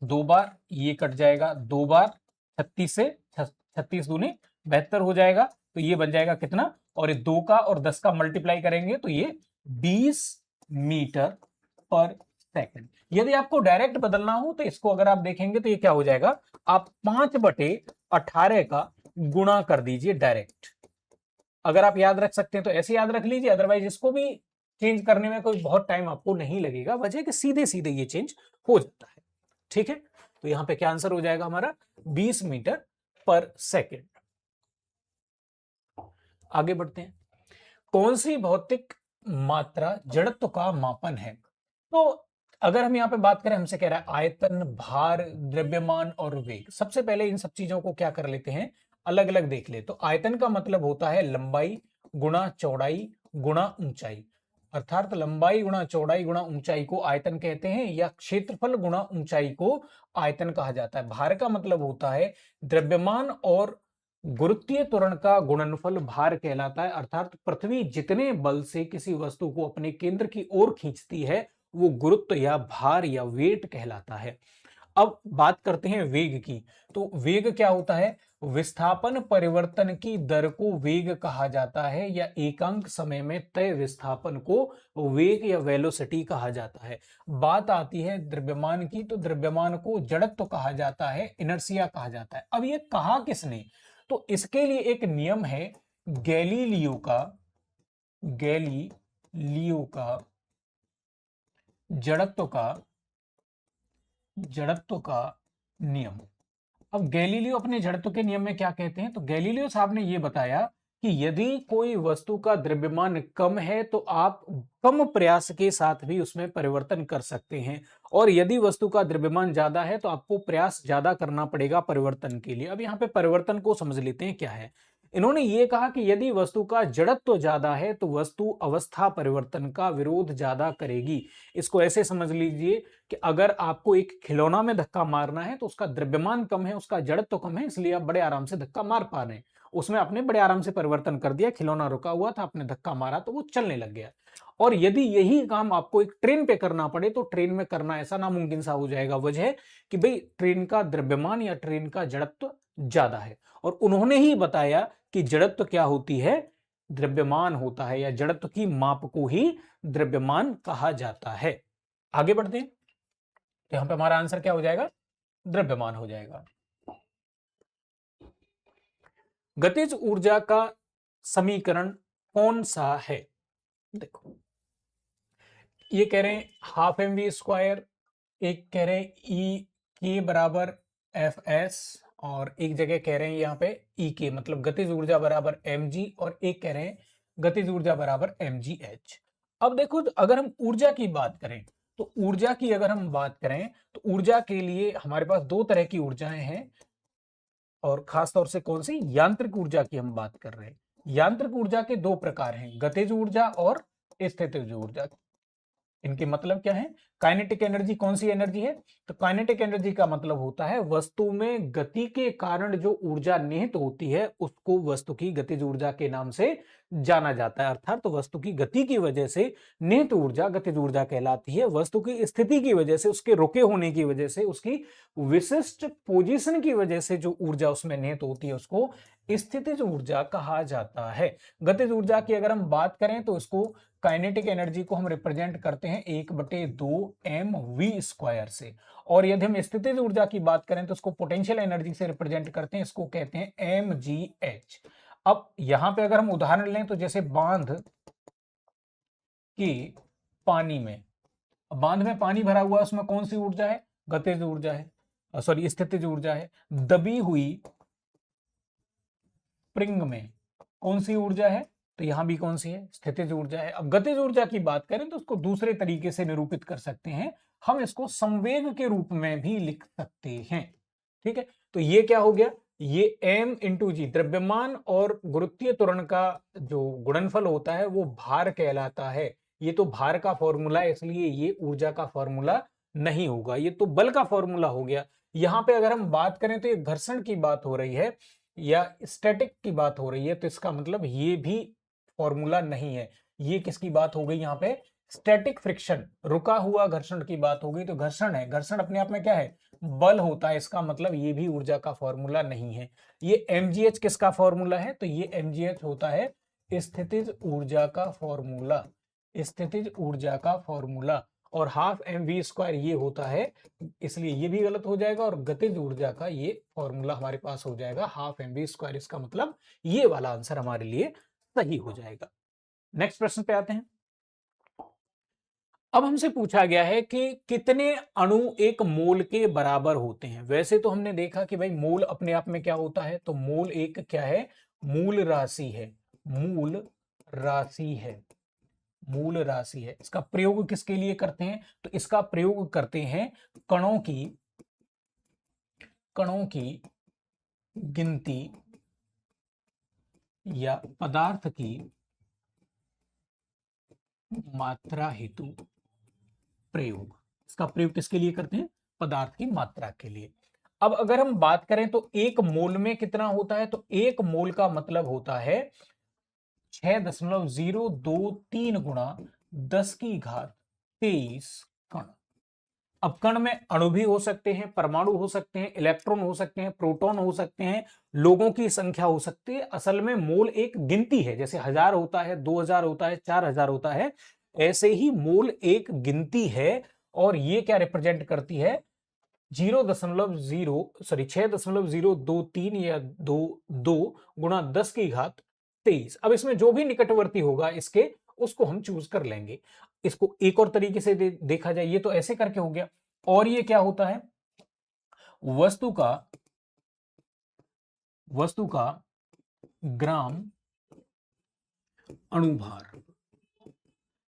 2 बार, ये कट जाएगा 2 बार, 36 से 36 दूनी 72 हो जाएगा। तो ये बन जाएगा कितना? और ये 2 का और 10 का मल्टीप्लाई करेंगे तो ये 20 मीटर पर सेकंड। यदि आपको डायरेक्ट बदलना हो तो इसको अगर आप देखेंगे तो ये क्या हो जाएगा, आप 5/18 का गुणा कर दीजिए डायरेक्ट। अगर आप याद रख सकते हैं तो ऐसे याद रख लीजिए, अदरवाइज इसको भी चेंज करने में कोई बहुत टाइम आपको नहीं लगेगा। वजह कि सीधे सीधे ये चेंज हो जाता है। ठीक है, तो यहां पे क्या आंसर हो जाएगा हमारा? 20 मीटर पर सेकंड। आगे बढ़ते हैं। कौन सी भौतिक मात्रा जड़त्व का मापन है? तो अगर हम यहां पे बात करें, हमसे कह रहा है आयतन, भार, द्रव्यमान और वेग। सबसे पहले इन सब चीजों को क्या कर लेते हैं, अलग अलग देख ले। तो आयतन का मतलब होता है लंबाई गुणा चौड़ाई गुणा ऊंचाई, अर्थात लंबाई गुणा चौड़ाई गुणा ऊंचाई को आयतन कहते हैं, या क्षेत्रफल गुणा ऊंचाई को आयतन कहा जाता है। भार का मतलब होता है द्रव्यमान और गुरुत्वीय त्वरण का गुणनफल भार कहलाता है, अर्थात पृथ्वी जितने बल से किसी वस्तु को अपने केंद्र की ओर खींचती है वो गुरुत्व या भार या वेट कहलाता है। अब बात करते हैं वेग की। तो वेग क्या होता है? विस्थापन परिवर्तन की दर को वेग कहा जाता है, या एकांक समय में तय विस्थापन को वेग या वेलोसिटी कहा जाता है। बात आती है द्रव्यमान की, तो द्रव्यमान को जड़त्व कहा जाता है, इनर्शिया कहा जाता है। अब ये कहा किसने? तो इसके लिए एक नियम है गैलीलियो का, गैलीलियो का जड़त्व का नियम। अब गैलीलियो अपने जड़त्व के नियम में क्या कहते हैं? तो गैलीलियो साहब ने यह बताया कि यदि कोई वस्तु का द्रव्यमान कम है तो आप कम प्रयास के साथ भी उसमें परिवर्तन कर सकते हैं, और यदि वस्तु का द्रव्यमान ज्यादा है तो आपको प्रयास ज्यादा करना पड़ेगा परिवर्तन के लिए। अब यहाँ पे परिवर्तन को समझ लेते हैं क्या है। इन्होंने ये कहा कि यदि वस्तु का जड़त्व ज्यादा है तो वस्तु अवस्था परिवर्तन का विरोध ज्यादा करेगी। इसको ऐसे समझ लीजिए कि अगर आपको एक खिलौना में धक्का मारना है तो उसका द्रव्यमान कम है, उसका जड़त्व कम है, इसलिए आप बड़े आराम से धक्का मार पा रहे हैं। उसमें आपने बड़े आराम से परिवर्तन कर दिया, खिलौना रुका हुआ था, आपने धक्का मारा तो वो चलने लग गया। और यदि यही काम आपको एक ट्रेन पे करना पड़े तो ट्रेन में करना ऐसा नामुमकिन सा हो जाएगा। वजह कि भाई ट्रेन का द्रव्यमान या ट्रेन का जड़त्व ज्यादा है, और उन्होंने ही बताया कि जड़त्व क्या होती है? द्रव्यमान होता है, या जड़त्व की माप को ही द्रव्यमान कहा जाता है। आगे बढ़ते हैं, तो यहां पे हमारा आंसर क्या हो जाएगा? द्रव्यमान हो जाएगा। गतिज ऊर्जा का समीकरण कौन सा है? देखो, ये कह रहे हैं हाफ एम वी स्क्वायर, एक कह रहे हैं ई के बराबर एफ एस, और एक जगह कह रहे हैं यहाँ पे ई के मतलब गतिज ऊर्जा बराबर एम जी, और एक कह रहे हैं गतिज ऊर्जा बराबर एम जी एच। अब देखो, तो अगर हम ऊर्जा की बात करें, तो ऊर्जा की अगर हम बात करें तो ऊर्जा के लिए हमारे पास दो तरह की ऊर्जाएं हैं, और खास तौर से कौन सी? यांत्रिक ऊर्जा की हम बात कर रहे हैं। यांत्रिक ऊर्जा के दो प्रकार हैं, गतिज ऊर्जा और स्थितिज ऊर्जा। इनके मतलब क्या है? काइनेटिक एनर्जी कौन सी एनर्जी है? तो काइनेटिक एनर्जी का मतलब होता है वस्तु में गति के कारण जो ऊर्जा निहित होती है उसको वस्तु की गतिज ऊर्जा के नाम से जाना जाता है। अर्थात तो वस्तु की गति की वजह से निहित ऊर्जा गतिज ऊर्जा कहलाती है। वस्तु की स्थिति की वजह से, उसके रुके होने की वजह से, उसकी विशिष्ट पोजीशन की वजह से जो ऊर्जा उसमें निहित होती है उसको स्थितिज ऊर्जा कहा जाता है। गतिज ऊर्जा की अगर हम बात करें तो इसको काइनेटिक एनर्जी को हम रिप्रेजेंट करते हैं 1/2 एम वी स्क्वायर से, और यदि हम स्थितिज ऊर्जा की बात करें तो इसको पोटेंशियल एनर्जी से रिप्रेजेंट करते हैं, इसको कहते हैं एम जी एच। अब यहां पे अगर हम उदाहरण लें तो जैसे बांध की पानी में, बांध में पानी भरा हुआ है, उसमें कौन सी ऊर्जा है? गतिज ऊर्जा है, सॉरी स्थितिज ऊर्जा है। दबी हुई स्प्रिंग में कौन सी ऊर्जा है, तो यहां भी कौन सी है, स्थितिज ऊर्जा है। अब गतिज ऊर्जा की बात करें तो उसको दूसरे तरीके से निरूपित कर सकते हैं, हम इसको संवेग के रूप में भी लिख सकते हैं। ठीक है, तो ये क्या हो गया, ये m इंटू जी, द्रव्यमान और गुरुत्वीय त्वरण का जो गुणनफल होता है वो भार कहलाता है। ये तो भार का फॉर्मूला है, इसलिए ये ऊर्जा का फॉर्मूला नहीं होगा, ये तो बल का फॉर्मूला हो गया। यहां पे अगर हम बात करें तो ये घर्षण की बात हो रही है या स्टैटिक की बात हो रही है, तो इसका मतलब ये भी फॉर्मूला नहीं है। ये किसकी बात हो गई, यहाँ पे स्टैटिक फ्रिक्शन, रुका हुआ घर्षण की बात हो गई। तो घर्षण है, घर्षण अपने आप में क्या है, बल होता है, इसका मतलब ये भी ऊर्जा का फॉर्मूला नहीं है। ये mgh किसका फॉर्मूला है, तो ये mgh होता है स्थितिज ऊर्जा का फॉर्मूला, स्थितिज ऊर्जा का फॉर्मूला। और हाफ mv² ये होता है, इसलिए ये भी गलत हो जाएगा, और गतिज ऊर्जा का ये फॉर्मूला हमारे पास हो जाएगा हाफ mv²। इसका मतलब ये वाला आंसर हमारे लिए सही हो जाएगा। नेक्स्ट प्रश्न पे आते हैं। अब हमसे पूछा गया है कि कितने अणु एक मोल के बराबर होते हैं। वैसे तो हमने देखा कि भाई मोल अपने आप में क्या होता है, तो मोल एक क्या है, मूल राशि है, मूल राशि है, मूल राशि है। इसका प्रयोग किसके लिए करते हैं, तो इसका प्रयोग करते हैं कणों की गिनती या पदार्थ की मात्रा हेतु प्रयोग। इसका प्रयोग किसके लिए करते हैं, पदार्थ की मात्रा के लिए। अब अगर हम बात करें तो एक मोल में कितना होता है, तो एक मोल का मतलब होता है 6.023 गुणा 10⁻23 कण। अब कण में अणु भी हो सकते हैं, परमाणु हो सकते हैं, इलेक्ट्रॉन हो सकते हैं, प्रोटॉन हो सकते हैं, लोगों की संख्या हो सकती है। असल में मोल एक गिनती है, जैसे 1000 होता है, 2000 होता है, 4000 होता है, ऐसे ही मोल एक गिनती है। और ये क्या रिप्रेजेंट करती है, 6.023 या 2 गुणा 10⁻23। अब इसमें जो भी निकटवर्ती होगा इसके, उसको हम चूज कर लेंगे। इसको एक और तरीके से देखा जाए, ये तो ऐसे करके हो गया। और ये क्या होता है, वस्तु का ग्राम अणुभार,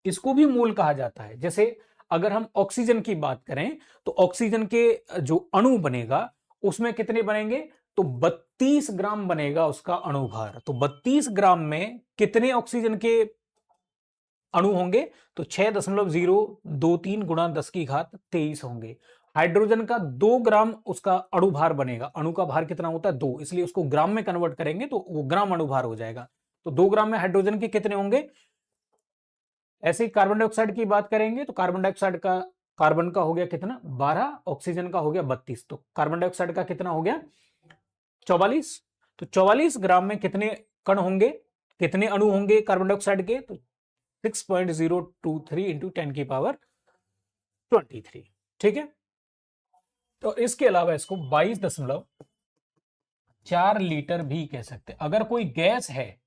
इसको भी मोल कहा जाता है। जैसे अगर हम ऑक्सीजन की बात करें तो ऑक्सीजन के जो अणु बनेगा उसमें कितने बनेंगे, तो 32 ग्राम बनेगा उसका अणुभार। तो 32 ग्राम में कितने ऑक्सीजन के अणु होंगे, तो 6.023 गुणा 10⁻23 होंगे। हाइड्रोजन का 2 ग्राम उसका अणुभार बनेगा, अणु का भार कितना होता है 2, इसलिए उसको ग्राम में कन्वर्ट करेंगे तो वो ग्राम अणुभार हो जाएगा। तो 2 ग्राम में हाइड्रोजन के कितने होंगे। ऐसे ही कार्बन डाइऑक्साइड की बात करेंगे तो कार्बन डाइऑक्साइड का, कार्बन का हो गया कितना 12, ऑक्सीजन का हो गया 32, तो कार्बन डाइऑक्साइड का कितना हो गया 44। तो 44 ग्राम में कितने कण होंगे, कितने अणु होंगे कार्बन डाइऑक्साइड के, तो 6.023 इंटू 10⁻23। ठीक है, तो इसके अलावा इसको 22.4 लीटर भी कह सकते हैं। अगर कोई गैस है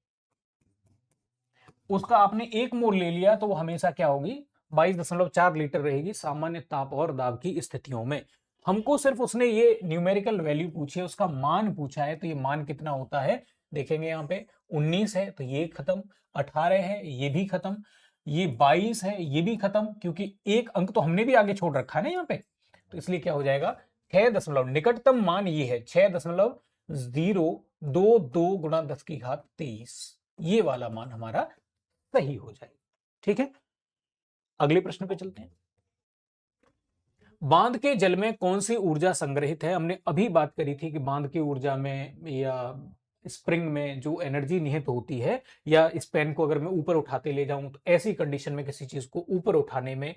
उसका आपने 1 मोल ले लिया तो वो हमेशा क्या होगी, 22.4 लीटर रहेगी सामान्य ताप और दाब की स्थितियों में। हमको सिर्फ उसने ये न्यूमेरिकल वैल्यू पूछी है, उसका मान पूछा है, तो ये मान कितना होता है देखेंगे। यहाँ पे 19 है तो ये खत्म, 18 है ये भी खत्म, ये 22 है ये भी खत्म, क्योंकि एक अंक तो हमने भी आगे छोड़ रखा है ना यहाँ पे, तो इसलिए क्या हो जाएगा 6 निकटतम मान ये है 6.022 गुणा 10⁻23, ये वाला मान हमारा सही हो जाएगा। ठीक है, अगले प्रश्न पे चलते हैं। बांध के जल में कौन सी ऊर्जा संग्रहित है। हमने अभी बात करी थी कि बांध की ऊर्जा में या स्प्रिंग में जो एनर्जी निहित होती है, या इस पेन को अगर मैं ऊपर उठाते ले जाऊं तो ऐसी कंडीशन में किसी चीज को ऊपर उठाने में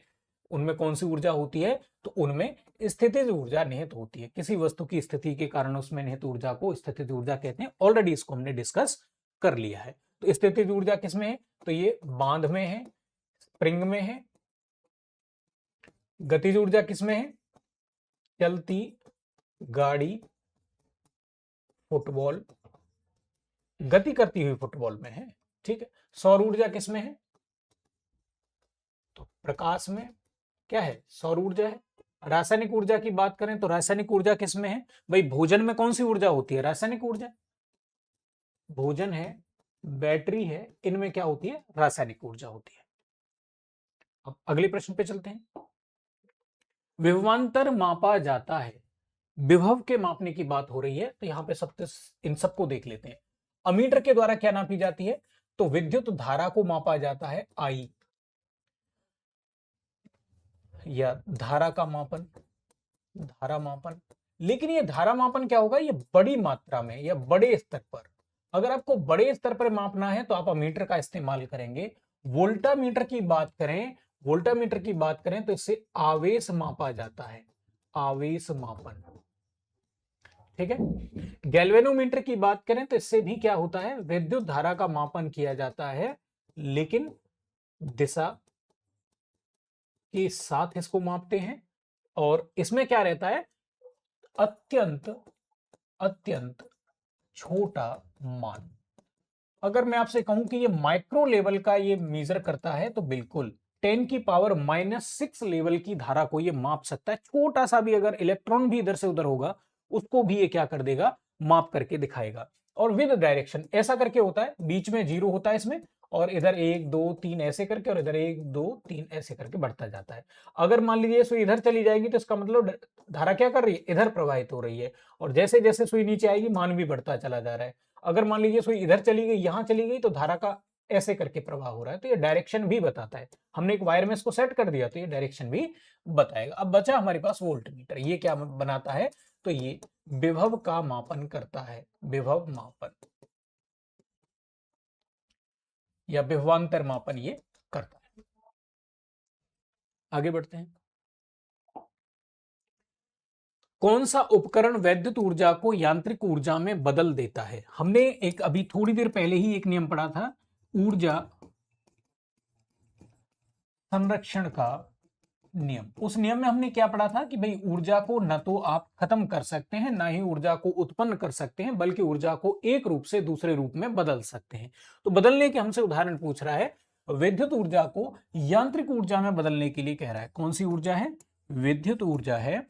उनमें कौन सी ऊर्जा होती है, तो उनमें स्थितिज ऊर्जा निहित होती है। किसी वस्तु की स्थिति के कारण उसमें निहित ऊर्जा को स्थितिज ऊर्जा कहते हैं। ऑलरेडी इसको हमने डिस्कस कर लिया है। तो स्थितिज ऊर्जा किसमें है, तो ये बांध में है, स्प्रिंग में है। गतिज ऊर्जा किसमें है, चलती गाड़ी, फुटबॉल, गति करती हुई फुटबॉल में है। ठीक है, सौर ऊर्जा किसमें है, तो प्रकाश में क्या है, सौर ऊर्जा है। रासायनिक ऊर्जा की बात करें तो रासायनिक ऊर्जा किसमें है, भाई भोजन में कौन सी ऊर्जा होती है, रासायनिक ऊर्जा। भोजन है, बैटरी है, इनमें क्या होती है? रासायनिक ऊर्जा होती है। अब अगले प्रश्न पे चलते हैं। विभवांतर मापा जाता है, विभव के मापने की बात हो रही है, तो यहां पे सबसे इन सबको देख लेते हैं। अमीटर के द्वारा क्या नापी जाती है? तो विद्युत धारा को मापा जाता है आई, या धारा का मापन, धारा मापन। लेकिन ये धारा मापन क्या होगा? ये बड़ी मात्रा में या बड़े स्तर पर। अगर आपको बड़े स्तर पर मापना है तो आप अमीटर का इस्तेमाल करेंगे। वोल्टामीटर की बात करें, वोल्टामीटर की बात करें तो इससे आवेश मापा जाता है, आवेश मापन। ठीक है। गैल्वेनोमीटर की बात करें तो इससे भी क्या होता है? विद्युत धारा का मापन किया जाता है, लेकिन दिशा के साथ इसको मापते हैं। और इसमें क्या रहता है? अत्यंत अत्यंत छोटा मान। अगर मैं आपसे कहूं कि ये माइक्रो लेवल का ये मेजर करता है, तो बिल्कुल 10⁻⁻⁶ लेवल की धारा को ये माप सकता है। छोटा सा भी अगर इलेक्ट्रॉन भी इधर से उधर होगा, उसको भी ये क्या कर देगा? माप करके दिखाएगा। और विद डायरेक्शन ऐसा करके होता है, बीच में जीरो होता है इसमें, और इधर 1 2 3 ऐसे करके, और इधर 1 2 3 ऐसे करके बढ़ता जाता है। अगर मान लीजिए सुई इधर चली जाएगी तो इसका मतलब धारा क्या कर रही है? इधर प्रवाहित हो रही है। और जैसे जैसे सुई नीचे आएगी, मान भी बढ़ता चला जा रहा है। अगर मान लीजिए सुई इधर चली गई, यहां चली गई, तो धारा का ऐसे करके प्रवाह हो रहा है। तो ये डायरेक्शन भी बताता है। हमने एक वायर में इसको सेट कर दिया तो ये डायरेक्शन भी बताएगा। अब बचा हमारे पास वोल्ट मीटर। ये क्या बनाता है? तो ये विभव का मापन करता है, विभव मापन या विभवांतर मापन ये करता है। आगे बढ़ते हैं। कौन सा उपकरण वैद्युत ऊर्जा को यांत्रिक ऊर्जा में बदल देता है? हमने एक अभी थोड़ी देर पहले ही एक नियम पढ़ा था, ऊर्जा संरक्षण का नियम। उस नियम में हमने क्या पढ़ा था कि भाई ऊर्जा को न तो आप खत्म कर सकते हैं, ना ही ऊर्जा को उत्पन्न कर सकते हैं, बल्कि ऊर्जा को एक रूप से दूसरे रूप में बदल सकते हैं। तो बदलने के हमसे उदाहरण पूछ रहा है। विद्युत ऊर्जा को यांत्रिक ऊर्जा में बदलने के लिए कह रहा है। कौन सी ऊर्जा है? विद्युत ऊर्जा है,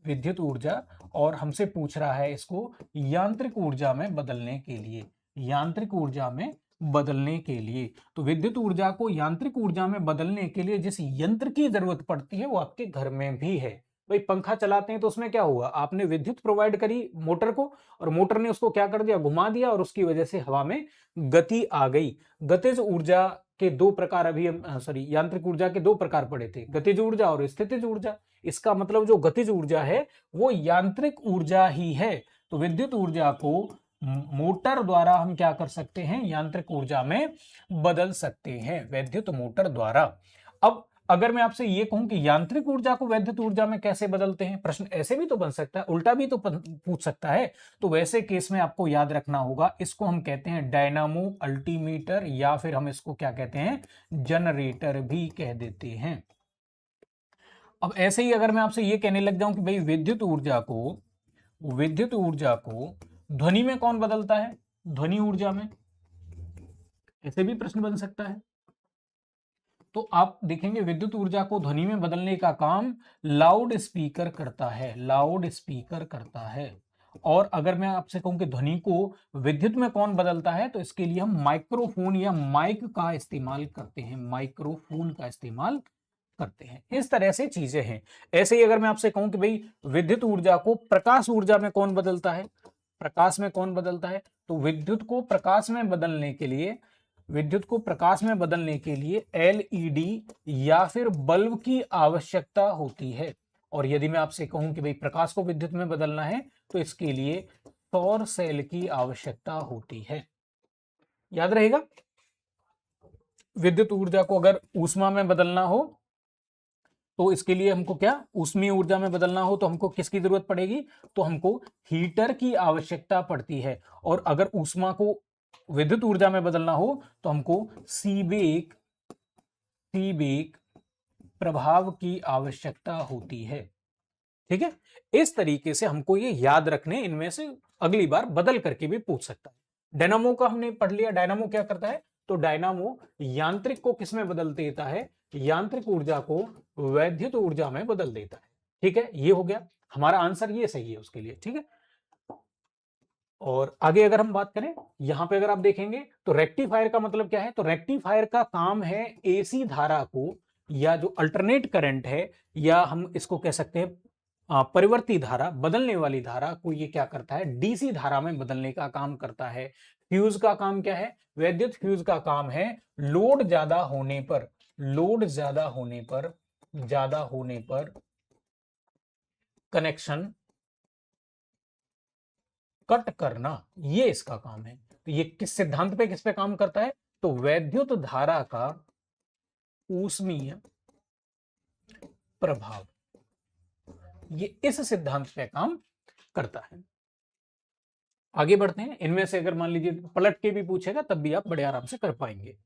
विद्युत ऊर्जा। और हमसे पूछ रहा है इसको यांत्रिक ऊर्जा में बदलने के लिए, यांत्रिक ऊर्जा में बदलने के लिए। तो विद्युत ऊर्जा को यांत्रिक ऊर्जा में बदलने के लिए जिस यंत्र की जरूरत पड़ती है वो आपके घर में भी है। भाई पंखा चलाते हैं तो उसमें क्या हुआ? आपने विद्युत प्रोवाइड करी मोटर को, और मोटर ने उसको क्या कर दिया? घुमा दिया, और उसकी वजह से हवा में गति आ गई। गतिज ऊर्जा के दो प्रकार, अभी सॉरी यांत्रिक ऊर्जा के दो प्रकार पड़े थे, गतिज ऊर्जा और स्थितिज ऊर्जा। इसका मतलब जो गतिज ऊर्जा है वो यांत्रिक ऊर्जा ही है। तो विद्युत ऊर्जा को मोटर द्वारा हम क्या कर सकते हैं? यांत्रिक ऊर्जा में बदल सकते हैं, वैद्युत मोटर द्वारा। अब अगर मैं आपसे ये कहूं कि यांत्रिक ऊर्जा को वैद्युत ऊर्जा में कैसे बदलते हैं, प्रश्न ऐसे भी तो बन सकता है, उल्टा भी तो पूछ सकता है। तो वैसे केस में आपको याद रखना होगा, इसको हम कहते हैं डायनामो अल्टीमीटर, या फिर हम इसको क्या कहते हैं? जनरेटर भी कह देते हैं। अब ऐसे ही अगर मैं आपसे ये कहने लग जाऊं कि भाई विद्युत ऊर्जा को ध्वनि में कौन बदलता है? ध्वनि ऊर्जा में, ऐसे भी प्रश्न बन सकता है। तो आप देखेंगे विद्युत ऊर्जा को ध्वनि में बदलने का काम लाउड स्पीकर करता है, लाउड स्पीकर करता है। और अगर मैं आपसे कहूं कि ध्वनि को विद्युत में कौन बदलता है, तो इसके लिए हम माइक्रोफोन या माइक का इस्तेमाल करते हैं, माइक्रोफोन का इस्तेमाल करते हैं। इस तरह से चीजें हैं। ऐसे ही अगर मैं आपसे कहूं कि भाई विद्युत ऊर्जा को प्रकाश ऊर्जा में कौन बदलता है? प्रकाश में कौन बदलता है? तो विद्युत को प्रकाश में बदलने के लिए एलईडी या फिर बल्ब की आवश्यकता होती है। और यदि मैं आपसे कहूं कि भाई प्रकाश को विद्युत में बदलना है, तो इसके लिए सौर सेल की आवश्यकता होती है। याद रहेगा। विद्युत ऊर्जा को अगर ऊष्मा में बदलना हो, तो इसके लिए हमको क्या? ऊष्मीय ऊर्जा में बदलना हो तो हमको किसकी जरूरत पड़ेगी? तो हमको हीटर की आवश्यकता पड़ती है। और अगर ऊष्मा को विद्युत ऊर्जा में बदलना हो तो हमको सीबेक सीबेक प्रभाव की आवश्यकता होती है। ठीक है। इस तरीके से हमको ये याद रखने, इनमें से अगली बार बदल करके भी पूछ सकता है। डायनामो का हमने पढ़ लिया। डायनामो क्या करता है? तो डायनामो यांत्रिक को किसमें बदल देता है? यांत्रिक ऊर्जा को वैद्युत ऊर्जा में बदल देता है। ठीक है, ये हो गया हमारा आंसर, ये सही है उसके लिए। ठीक है। और आगे अगर हम बात करें, यहां पे अगर आप देखेंगे तो रेक्टिफायर का मतलब क्या है, तो रेक्टिफायर का काम है एसी धारा को, या जो अल्टरनेट करंट है, या हम इसको कह सकते हैं परिवर्ती धारा, बदलने वाली धारा को ये क्या करता है, डीसी धारा में बदलने का काम करता है। फ्यूज का काम क्या है, वैद्युत फ्यूज का काम है लोड ज्यादा होने पर, लोड ज्यादा होने पर कनेक्शन कट करना, ये इसका काम है। तो ये किस सिद्धांत पे, किस पे काम करता है, तो वैद्युत धारा का ऊष्मीय प्रभाव, ये इस सिद्धांत पे काम करता है। आगे बढ़ते हैं, इनमें से अगर मान लीजिए पलट के भी पूछेगा तब भी आप बड़े आराम से कर पाएंगे।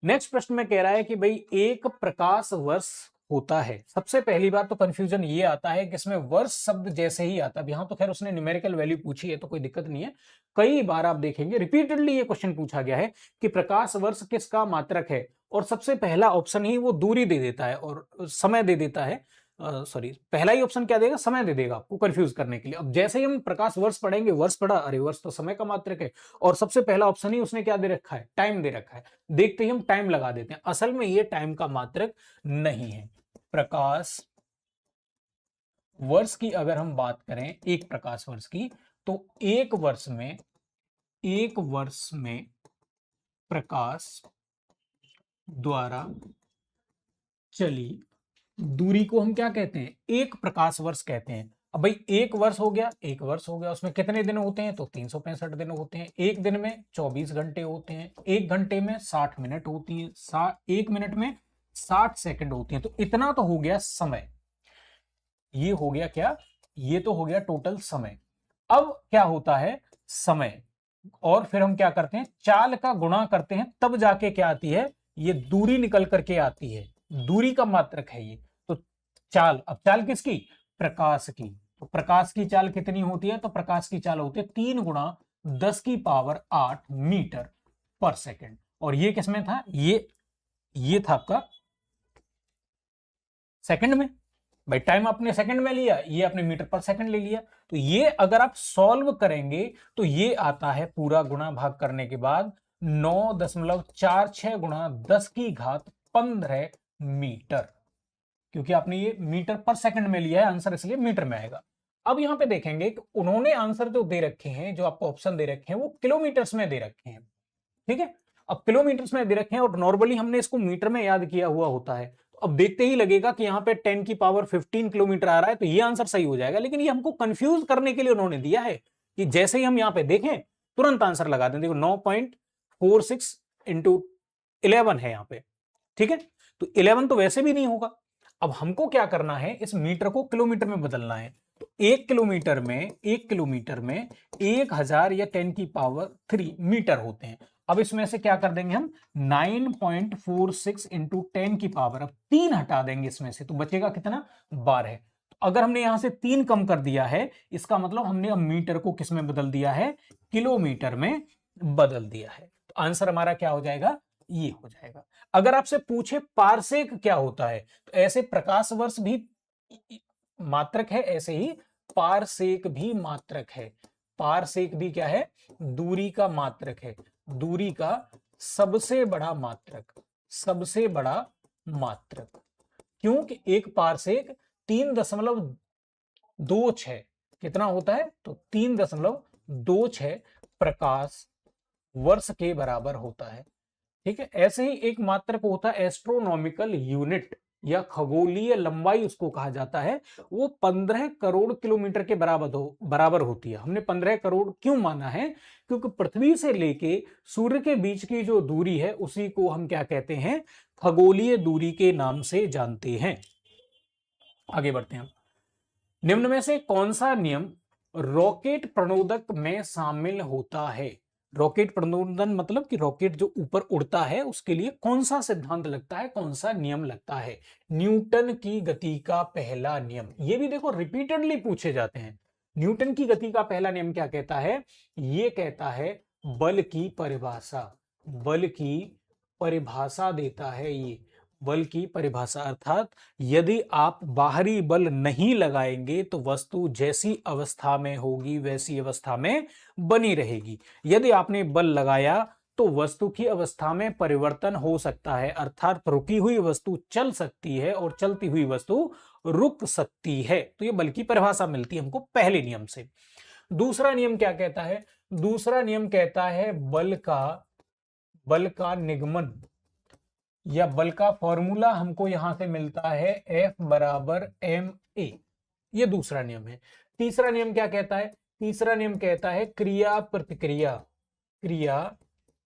नेक्स्ट प्रश्न में कह रहा है कि भाई एक प्रकाश वर्ष होता है। सबसे पहली बात तो कंफ्यूजन ये आता है कि इसमें वर्ष शब्द जैसे ही आता है, यहां तो खैर उसने न्यूमेरिकल वैल्यू पूछी है तो कोई दिक्कत नहीं है। कई बार आप देखेंगे रिपीटेडली ये क्वेश्चन पूछा गया है कि प्रकाश वर्ष किसका मात्रक है, और सबसे पहला ऑप्शन ही वो दूरी दे देता है और समय दे देता है। सॉरी, पहला ही ऑप्शन क्या देगा, समय दे देगा आपको कंफ्यूज करने के लिए। अब जैसे ही हम प्रकाश वर्ष पढ़ेंगे, वर्ष पढ़ा, अरे वर्ष तो समय का मात्रक है, और सबसे पहला ऑप्शन ही उसने क्या दे रखा है, टाइम दे रखा है। देखते ही हम टाइम लगा देते हैं, असल में ये टाइम का मात्रक नहीं है। प्रकाश वर्ष की अगर हम बात करें, एक प्रकाश वर्ष की, तो एक वर्ष में प्रकाश द्वारा चली दूरी को हम क्या कहते हैं, एक प्रकाश वर्ष कहते हैं। अब भाई एक वर्ष हो गया, उसमें कितने दिन होते हैं, तो 365 दिन होते हैं। एक दिन में 24 घंटे होते हैं, एक घंटे में 60 मिनट होती है, एक मिनट में 60 सेकंड होती हैं। तो इतना तो हो गया समय, ये हो गया क्या, ये तो हो गया टोटल समय। अब क्या होता है, समय और फिर हम क्या करते हैं, चाल का गुणा करते हैं, तब जाके क्या आती है, ये दूरी निकल करके आती है, दूरी का मात्रक है ये। तो चाल, अब चाल किसकी, प्रकाश की। तो प्रकाश की चाल कितनी होती है, तो प्रकाश की चाल होती है 3 गुणा 10 की पावर 8 मीटर पर सेकेंड। और ये किसमें था, ये था आपका सेकंड में। भाई टाइम आपने सेकंड में लिया, ये आपने मीटर पर सेकंड ले लिया। तो ये अगर आप सॉल्व करेंगे तो ये आता है पूरा गुणा भाग करने के बाद 9.46 गुणा 10 की घात 15 मीटर, क्योंकि आपने ये मीटर पर सेकंड में लिया है आंसर, इसलिए मीटर में आएगा। अब यहां पे देखेंगे कि उन्होंने आंसर जो दे रखे हैं, जो आपको ऑप्शन दे रखे हैं, वो किलोमीटर्स में दे रखे हैं, ठीक है। अब किलोमीटर्स में दे रखे हैं और नॉर्मली हमने इसको मीटर में याद किया हुआ होता है, तो अब देखते ही लगेगा कि यहाँ पे 10 की पावर 15 किलोमीटर आ रहा है, तो ये आंसर सही हो जाएगा। लेकिन ये हमको कंफ्यूज करने के लिए उन्होंने दिया है कि जैसे ही हम यहाँ पे देखें तुरंत आंसर लगा दें। देखो 9.46 इंटू 11 है यहाँ पे, ठीक है। तो 11 तो वैसे भी नहीं होगा। अब हमको क्या करना है, इस मीटर को किलोमीटर में बदलना है। तो 1 किलोमीटर में 1000 या 10 की पावर 3 मीटर होते हैं। अब इसमें से क्या कर देंगे हम, 9.46 इंटू 10 की पावर, अब 3 हटा देंगे इसमें से, तो बचेगा कितना, 12। तो अगर हमने यहां से 3 कम कर दिया है, इसका मतलब हमने अब मीटर को किस में बदल दिया है, किलोमीटर में बदल दिया है। तो आंसर हमारा क्या हो जाएगा, ये हो जाएगा। अगर आपसे पूछे पारसेक क्या होता है, तो ऐसे प्रकाश वर्ष भी मात्रक है, ऐसे ही पारसेक भी मात्रक है। पारसेक भी क्या है, दूरी का मात्रक है, दूरी का सबसे बड़ा मात्रक। क्योंकि एक पारसेक 3.26 कितना होता है, तो 3.26 प्रकाश वर्ष के बराबर होता है, ठीक है। ऐसे ही एक मात्रक होता है एस्ट्रोनॉमिकल यूनिट, या खगोलीय लंबाई उसको कहा जाता है। वो 15 करोड़ किलोमीटर के बराबर होती है। हमने 15 करोड़ क्यों माना है, क्योंकि पृथ्वी से लेके सूर्य के बीच की जो दूरी है उसी को हम क्या कहते हैं, खगोलीय दूरी के नाम से जानते हैं। आगे बढ़ते हैं। निम्न में से कौन सा नियम रॉकेट प्रणोदक में शामिल होता है। रॉकेट प्रणोदन मतलब कि रॉकेट जो ऊपर उड़ता है उसके लिए कौन सा सिद्धांत लगता है, कौन सा नियम लगता है। न्यूटन की गति का पहला नियम, ये भी देखो रिपीटेडली पूछे जाते हैं। न्यूटन की गति का पहला नियम क्या कहता है, ये कहता है बल की परिभाषा देता है ये। बल की परिभाषा, अर्थात यदि आप बाहरी बल नहीं लगाएंगे तो वस्तु जैसी अवस्था में होगी वैसी अवस्था में बनी रहेगी। यदि आपने बल लगाया तो वस्तु की अवस्था में परिवर्तन हो सकता है, अर्थात रुकी हुई वस्तु चल सकती है और चलती हुई वस्तु रुक सकती है। तो ये बल की परिभाषा मिलती है हमको पहले नियम से। दूसरा नियम क्या कहता है? दूसरा नियम कहता है बल का निगमन या बल का फॉर्मूला हमको यहां से मिलता है F बराबर एम ए। ये दूसरा नियम है। तीसरा नियम क्या कहता है? तीसरा नियम कहता है क्रिया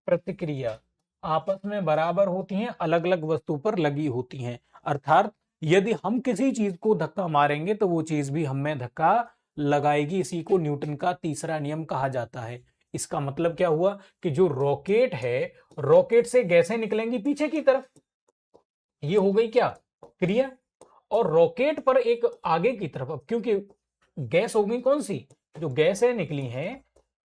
प्रतिक्रिया आपस में बराबर होती हैं, अलग अलग वस्तु पर लगी होती हैं। अर्थात यदि हम किसी चीज को धक्का मारेंगे तो वो चीज भी हमें धक्का लगाएगी। इसी को न्यूटन का तीसरा नियम कहा जाता है। इसका मतलब क्या हुआ कि जो रॉकेट है, रॉकेट से गैसें निकलेंगी पीछे की तरफ, ये हो गई क्या? क्रिया। और रॉकेट पर एक आगे की तरफ, अब क्योंकि गैस हो गई कौन सी, जो गैसें निकली हैं,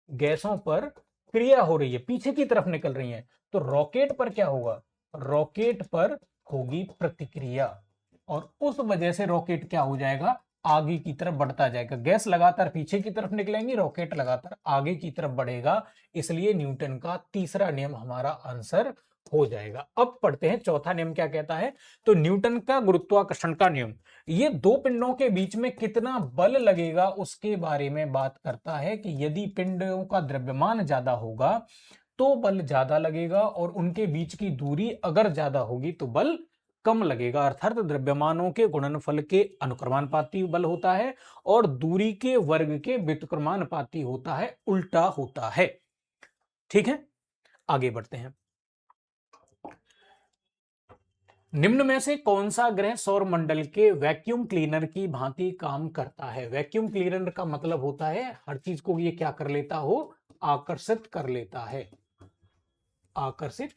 गैसों पर क्रिया हो रही है, पीछे की तरफ निकल रही हैं, तो रॉकेट पर क्या होगा? रॉकेट पर होगी प्रतिक्रिया, और उस वजह से रॉकेट क्या हो जाएगा? आगे की तरफ बढ़ता जाएगा। गैस लगातार पीछे की तरफ निकलेंगी, रॉकेट लगातार आगे की तरफ बढ़ेगा। इसलिए न्यूटन का तीसरा नियम हमारा आंसर हो जाएगा। अब पढ़ते हैं चौथा नियम क्या कहता है। तो न्यूटन का गुरुत्वाकर्षण का नियम, ये दो पिंडों के बीच में कितना बल लगेगा उसके बारे में बात करता है कि यदि पिंडों का द्रव्यमान ज्यादा होगा तो बल ज्यादा लगेगा, और उनके बीच की दूरी अगर ज्यादा होगी तो बल कम लगेगा। अर्थात द्रव्यमानों के गुणनफल के अनुक्रमानुपाती बल होता है और दूरी के वर्ग के व्युत्क्रमानुपाती होता है, उल्टा होता है। ठीक है, आगे बढ़ते हैं। निम्न में से कौन सा ग्रह सौर मंडल के वैक्यूम क्लीनर की भांति काम करता है? वैक्यूम क्लीनर का मतलब होता है हर चीज को ये क्या कर लेता हो? आकर्षित कर लेता है, आकर्षित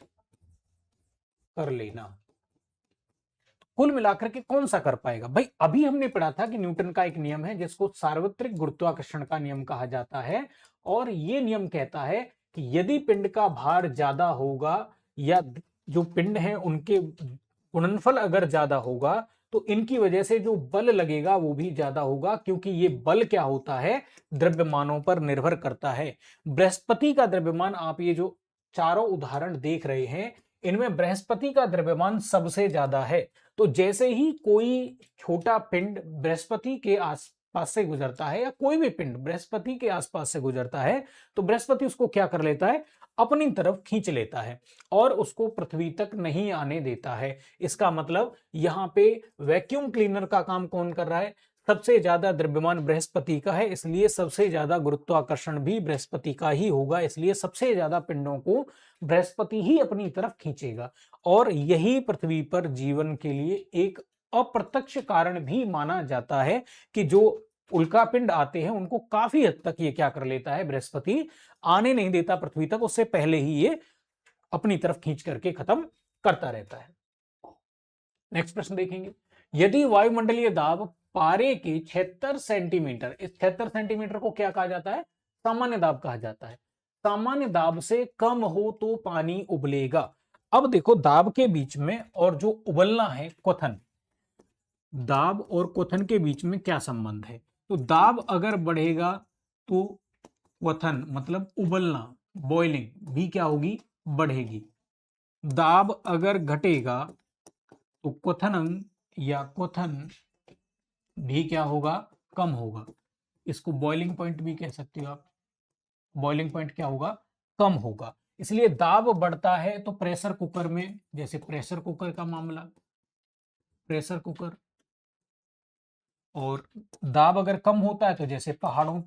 कर लेना। कुल मिलाकर के कौन सा कर पाएगा भाई? अभी हमने पढ़ा था कि न्यूटन का एक नियम है जिसको सार्वत्रिक गुरुत्वाकर्षण का नियम कहा जाता है, और ये नियम कहता है कि यदि पिंड का भार ज्यादा होगा या जो पिंड है उनके गुणनफल अगर ज्यादा होगा तो इनकी वजह से जो बल लगेगा वो भी ज्यादा होगा, क्योंकि ये बल क्या होता है? द्रव्यमानों पर निर्भर करता है। बृहस्पति का द्रव्यमान, आप ये जो चारों उदाहरण देख रहे हैं इनमें बृहस्पति का द्रव्यमान सबसे ज्यादा है। तो जैसे ही कोई छोटा पिंड बृहस्पति के आसपास से गुजरता है, या कोई भी पिंड बृहस्पति के आसपास से गुजरता है, तो बृहस्पति उसको क्या कर लेता है? अपनी तरफ खींच लेता है और उसको पृथ्वी तक नहीं आने देता है। इसका मतलब यहां पे वैक्यूम क्लीनर का काम कौन कर रहा है? सबसे ज्यादा द्रव्यमान बृहस्पति का है, इसलिए सबसे ज्यादा गुरुत्वाकर्षण भी बृहस्पति का ही होगा। इसलिए सबसे ज्यादा पिंडों को बृहस्पति ही अपनी तरफ खींचेगा, और यही पृथ्वी पर जीवन के लिए एक अप्रत्यक्ष कारण भी माना जाता है कि जो उल्कापिंड आते हैं उनको काफी हद तक ये क्या कर लेता है? बृहस्पति आने नहीं देता पृथ्वी तक, उससे पहले ही ये अपनी तरफ खींच करके खत्म करता रहता है। नेक्स्ट प्रश्न देखेंगे। यदि वायुमंडलीय दाब पारे के 76 सेंटीमीटर, इस 76 सेंटीमीटर को क्या कहा जाता है? सामान्य दाब कहा जाता है। सामान्य दाब से कम हो तो पानी उबलेगा। अब देखो, दाब के बीच में और जो उबलना है क्वथन, दाब और क्वथन के बीच में क्या संबंध है? तो दाब अगर बढ़ेगा तो क्वथन मतलब उबलना, बॉइलिंग भी क्या होगी? बढ़ेगी। दाब अगर घटेगा तो क्वथन या क्वथन भी क्या होगा? कम होगा। इसको बॉइलिंग पॉइंट भी कह सकते हो आप। बॉइलिंग पॉइंट क्या होगा? कम होगा। इसलिए दाब बढ़ता है तो प्रेशर कुकर में, जैसे प्रेशर कुकर का मामला, प्रेशर कुकर, और दाब अगर कम होता है तो जैसे पहाड़ों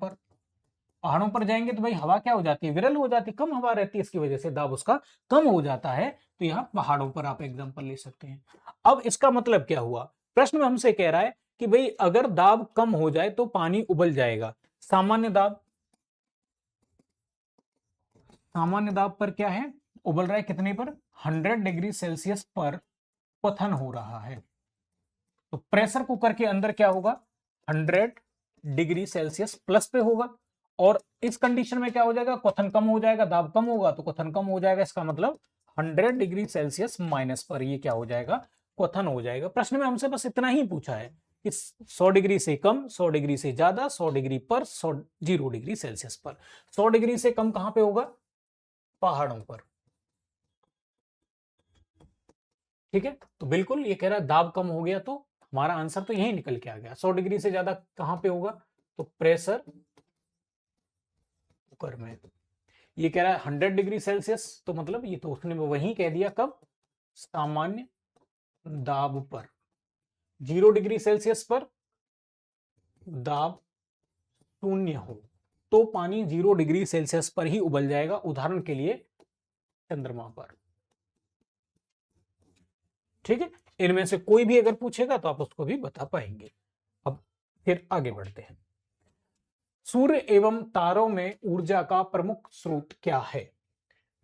पर जाएंगे तो भाई हवा क्या हो जाती है? विरल हो जाती है, कम हवा रहती है, इसकी वजह से दाब उसका कम हो जाता है। तो यहाँ पहाड़ों पर आप एग्जांपल ले सकते हैं। अब इसका मतलब क्या हुआ? प्रश्न में हमसे कह रहा है कि भाई अगर दाब कम हो जाए तो पानी उबल जाएगा। सामान्य दाब पर क्या है? उबल रहा है कितने पर? 100 डिग्री सेल्सियस पर क्वथन हो रहा है। तो प्रेशर कुकर के अंदर क्या होगा? 100 डिग्री सेल्सियस प्लस पे होगा, और इस कंडीशन में क्या हो जाएगा? क्वथन कम हो जाएगा, दाब कम होगा तो क्वथन कम हो जाएगा। इसका मतलब 100 डिग्री सेल्सियस माइनस पर ये क्या हो जाएगा? क्वथन हो जाएगा। प्रश्न में हमसे बस इतना ही पूछा है कि 100 डिग्री से कम, 100 डिग्री से ज्यादा, 100 डिग्री पर, 0 डिग्री सेल्सियस पर। 100 डिग्री से कम कहां पे होगा? पहाड़ों पर। ठीक है, तो बिल्कुल ये कह रहा है दाब कम हो गया, तो हमारा आंसर तो यही निकल के आ गया। 100 डिग्री से ज्यादा कहां पे होगा? तो प्रेशर कुकर में। ये कह रहा है 100 डिग्री सेल्सियस, तो मतलब ये तो उसने वही कह दिया, कब? सामान्य दाब पर। 0 डिग्री सेल्सियस पर दाब शून्य हो तो पानी 0 डिग्री सेल्सियस पर ही उबल जाएगा। उदाहरण के लिए चंद्रमा पर। ठीक है, इनमें से कोई भी अगर पूछेगा तो आप उसको भी बता पाएंगे। अब फिर आगे बढ़ते हैं। सूर्य एवं तारों में ऊर्जा का प्रमुख स्रोत क्या है? कह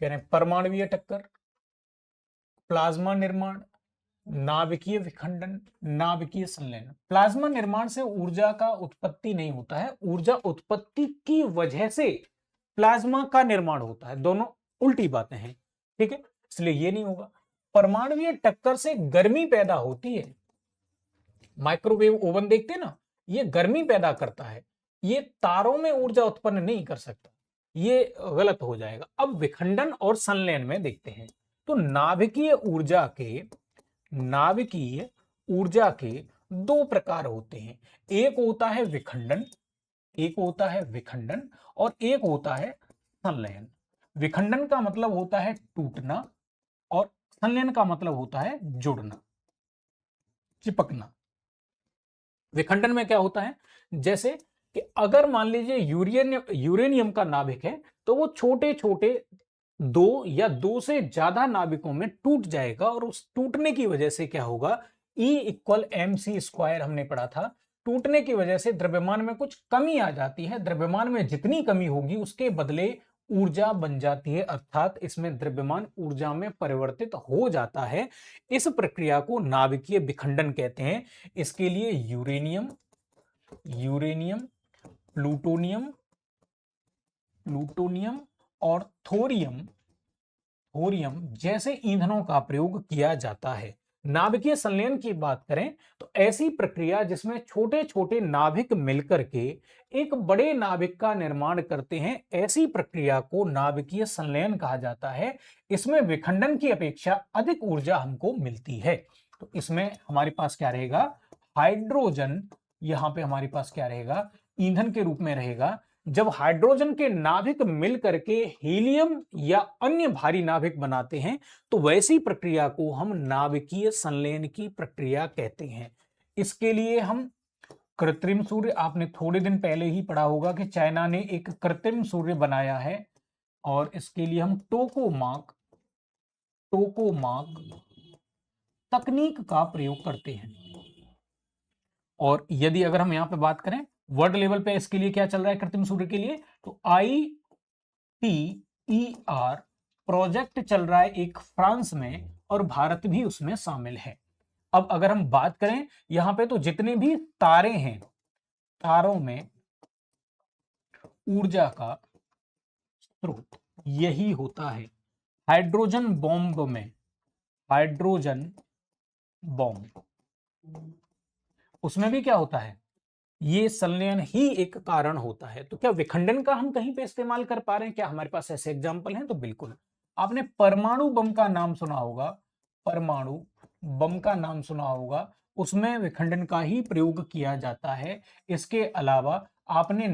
रहे हैं परमाणुीय टक्कर, प्लाज्मा निर्माण, नाभिकीय विखंडन, नाभिकीय संलयन। प्लाज्मा निर्माण से ऊर्जा का उत्पत्ति नहीं होता है, ऊर्जा उत्पत्ति की वजह से प्लाज्मा का निर्माण होता है। दोनों उल्टी बातें हैं। ठीक है, इसलिए ये नहीं होगा। परमाणुीय टक्कर से गर्मी पैदा होती है। माइक्रोवेव ओवन देखते ना, ये गर्मी पैदा करता है, ये तारों में ऊर्जा उत्पन्न नहीं कर सकता, ये गलत हो जाएगा। अब विखंडन और संलयन में देखते हैं। तो नाभिकीय ऊर्जा के दो प्रकार होते हैं। एक होता है विखंडन, और एक होता है संलयन। विखंडन का मतलब होता है टूटना, और संलयन का मतलब होता है जुड़ना, चिपकना। विखंडन में क्या होता है? जैसे कि अगर मान लीजिए यूरेनियम का नाभिक है, तो वो छोटे छोटे 2 या 2 से ज्यादा नाभिकों में टूट जाएगा, और उस टूटने की वजह से क्या होगा? E=mc², हमने पढ़ा था। टूटने की वजह से द्रव्यमान में कुछ कमी आ जाती है। द्रव्यमान में जितनी कमी होगी उसके बदले ऊर्जा बन जाती है, अर्थात इसमें द्रव्यमान ऊर्जा में परिवर्तित हो जाता है। इस प्रक्रिया को नाभिकीय विखंडन कहते हैं। इसके लिए यूरेनियम, प्लूटोनियम और थोरियम जैसे ईंधनों का प्रयोग किया जाता है। नाभिकीय संलयन की बात करें तो ऐसी प्रक्रिया जिसमें छोटे छोटे नाभिक मिलकर के एक बड़े नाभिक का निर्माण करते हैं, ऐसी प्रक्रिया को नाभिकीय संलयन कहा जाता है। इसमें विखंडन की अपेक्षा अधिक ऊर्जा हमको मिलती है। तो इसमें हमारे पास क्या रहेगा? हाइड्रोजन, यहां पे हमारे पास क्या रहेगा? ईंधन के रूप में रहेगा। जब हाइड्रोजन के नाभिक मिल करके हीलियम या अन्य भारी नाभिक बनाते हैं, तो वैसी प्रक्रिया को हम नाभिकीय संलयन की प्रक्रिया कहते हैं। इसके लिए हम कृत्रिम सूर्य, आपने थोड़े दिन पहले ही पढ़ा होगा कि चाइना ने एक कृत्रिम सूर्य बनाया है, और इसके लिए हम टोकामाक तकनीक का प्रयोग करते हैं। और यदि अगर हम यहां पे बात करें वर्ल्ड लेवल पे, इसके लिए क्या चल रहा है कृत्रिम सूर्य के लिए? तो ITER प्रोजेक्ट चल रहा है एक फ्रांस में, और भारत भी उसमें शामिल है। अब अगर हम बात करें यहां पे, तो जितने भी तारे हैं, तारों में ऊर्जा का स्रोत यही होता है। हाइड्रोजन बॉम्ब उसमें भी क्या होता है? ये संलयन ही एक कारण होता है। तो क्या विखंडन का हम कहीं पे इस्तेमाल कर पा रहे हैं? क्या हमारे पास ऐसे एग्जाम्पल हैं? तो बिल्कुल। आपने परमाणु बम का नाम सुना होगा, उसमें विखंडन का ही प्रयोग किया जाता है। इसके अलावा आपने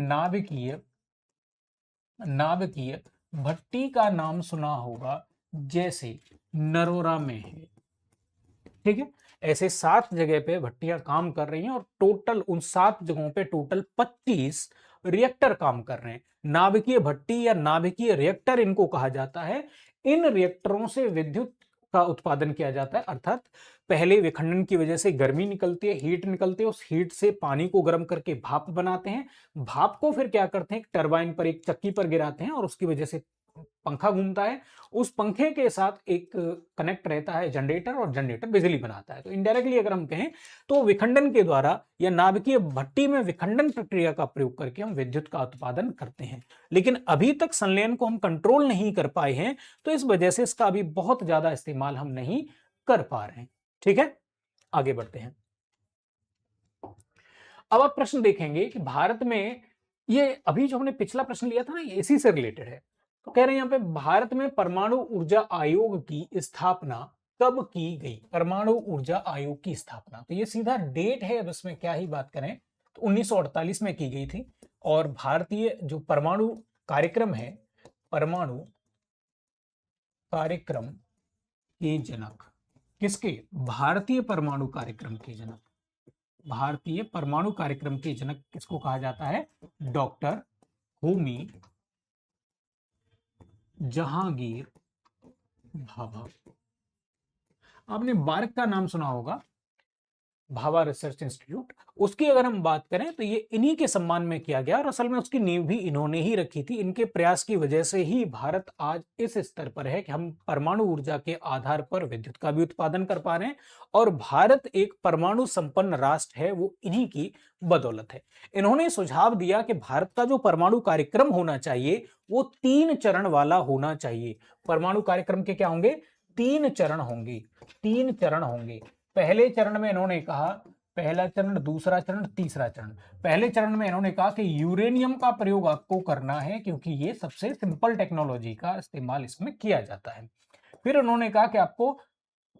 नाभिकीय भट्टी का नाम सुना होगा, जैसे नरोरा में है। ठीक है, ऐसे 7 जगह पे भट्टियां काम कर रही हैं, और टोटल उन 7 जगहों पे टोटल 25 रिएक्टर काम कर रहे हैं। नाभिकीय भट्टी या नाभिकीय रिएक्टर इनको कहा जाता है। इन रिएक्टरों से विद्युत का उत्पादन किया जाता है, अर्थात पहले विखंडन की वजह से गर्मी निकलती है, हीट निकलती है, उस हीट से पानी को गर्म करके भाप बनाते हैं। भाप को फिर क्या करते हैं? एक टरबाइन पर, एक चक्की पर गिराते हैं, और उसकी वजह से पंखा घूमता है। उस पंखे के साथ एक कनेक्ट रहता है जनरेटर, और जनरेटर बिजली बनाता है। तो इनडायरेक्टली अगर हम कहें तो विखंडन के द्वारा या नाभिकीय भट्टी में विखंडन प्रक्रिया का प्रयोग करके हम विद्युत का उत्पादन करते हैं। लेकिन अभी तक संलयन को हम कंट्रोल नहीं कर पाए हैं, तो इस वजह से इसका अभी बहुत ज्यादा इस्तेमाल हम नहीं कर पा रहे हैं। ठीक है, आगे बढ़ते हैं। अब आप प्रश्न देखेंगे कि भारत में, ये अभी जो हमने पिछला प्रश्न लिया था ना, ये इसी से रिलेटेड है। तो कह रहे हैं यहां पे, भारत में परमाणु ऊर्जा आयोग की स्थापना कब की गई? परमाणु ऊर्जा आयोग की स्थापना, तो ये सीधा डेट है, अब इसमें क्या ही बात करें, तो 1948 में की गई थी। और भारतीय जो परमाणु कार्यक्रम है, परमाणु कार्यक्रम के जनक किसके? भारतीय परमाणु कार्यक्रम के जनक। भारतीय परमाणु कार्यक्रम के जनक किसको कहा जाता है? डॉक्टर होमी जहांगीर भाभा। आपने बार्क का नाम सुना होगा, भाभा रिसर्च इंस्टीट्यूट। उसकी अगर हम बात करें तो ये इन्हीं के सम्मान में किया गया, और असल में उसकी नींव भी इन्होंने ही रखी थी। इनके प्रयास की वजह से ही भारत आज इस स्तर पर है कि हम परमाणु ऊर्जा के आधार पर विद्युत का भी उत्पादन कर पा रहे हैं, और भारत एक परमाणु संपन्न राष्ट्र है, वो इन्हीं की बदौलत है। इन्होंने सुझाव दिया कि भारत का जो परमाणु कार्यक्रम होना चाहिए वो 3 चरण वाला होना चाहिए। परमाणु कार्यक्रम के क्या होंगे? 3 चरण होंगे। 3 चरण होंगे। पहले चरण में इन्होंने कहा, पहला चरण, दूसरा चरण, तीसरा चरण। पहले चरण में इन्होंने कहा कि यूरेनियम का प्रयोग आपको करना है, क्योंकि ये सबसे सिंपल टेक्नोलॉजी का इस्तेमाल इसमें किया जाता है। फिर उन्होंने कहा कि आपको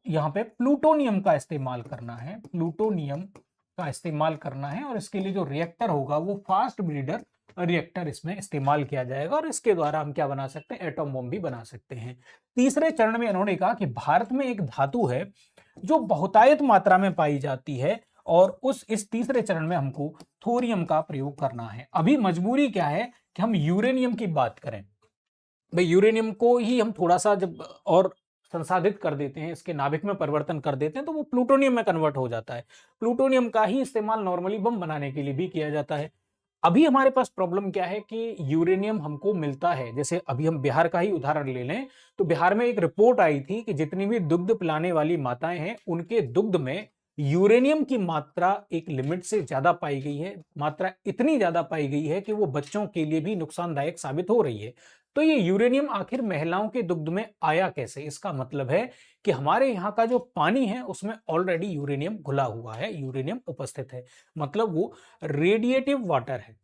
यहाँ पे प्लूटोनियम का इस्तेमाल करना है, प्लूटोनियम का इस्तेमाल करना है, और इसके लिए जो रिएक्टर होगा वो फास्ट ब्रीडर रिएक्टर इसमें इस्तेमाल किया जाएगा, और इसके द्वारा हम क्या बना सकते हैं? एटॉम बम भी बना सकते हैं। तीसरे चरण में इन्होंने कहा कि भारत में एक धातु है जो बहुतायत मात्रा में पाई जाती है, और इस तीसरे चरण में हमको थोरियम का प्रयोग करना है। अभी मजबूरी क्या है कि हम यूरेनियम की बात करें। भाई यूरेनियम को ही हम थोड़ा सा जब और संसाधित कर देते हैं, इसके नाभिक में परिवर्तन कर देते हैं, तो वो प्लूटोनियम में कन्वर्ट हो जाता है। प्लूटोनियम का ही इस्तेमाल नॉर्मली बम बनाने के लिए भी किया जाता है। अभी हमारे पास प्रॉब्लम क्या है कि यूरेनियम हमको मिलता है, जैसे अभी हम बिहार का ही उदाहरण ले लें, तो बिहार में एक रिपोर्ट आई थी कि जितनी भी दुग्ध पिलाने वाली माताएं हैं, उनके दुग्ध में यूरेनियम की मात्रा एक लिमिट से ज्यादा पाई गई है। मात्रा इतनी ज्यादा पाई गई है कि वो बच्चों के लिए भी नुकसानदायक साबित हो रही है। तो ये यूरेनियम आखिर महिलाओं के दुग्ध में आया कैसे? इसका मतलब है कि हमारे यहाँ का जो पानी है उसमें ऑलरेडी यूरेनियम घुला हुआ है, यूरेनियम उपस्थित है, मतलब वो रेडिएटिव वाटर है।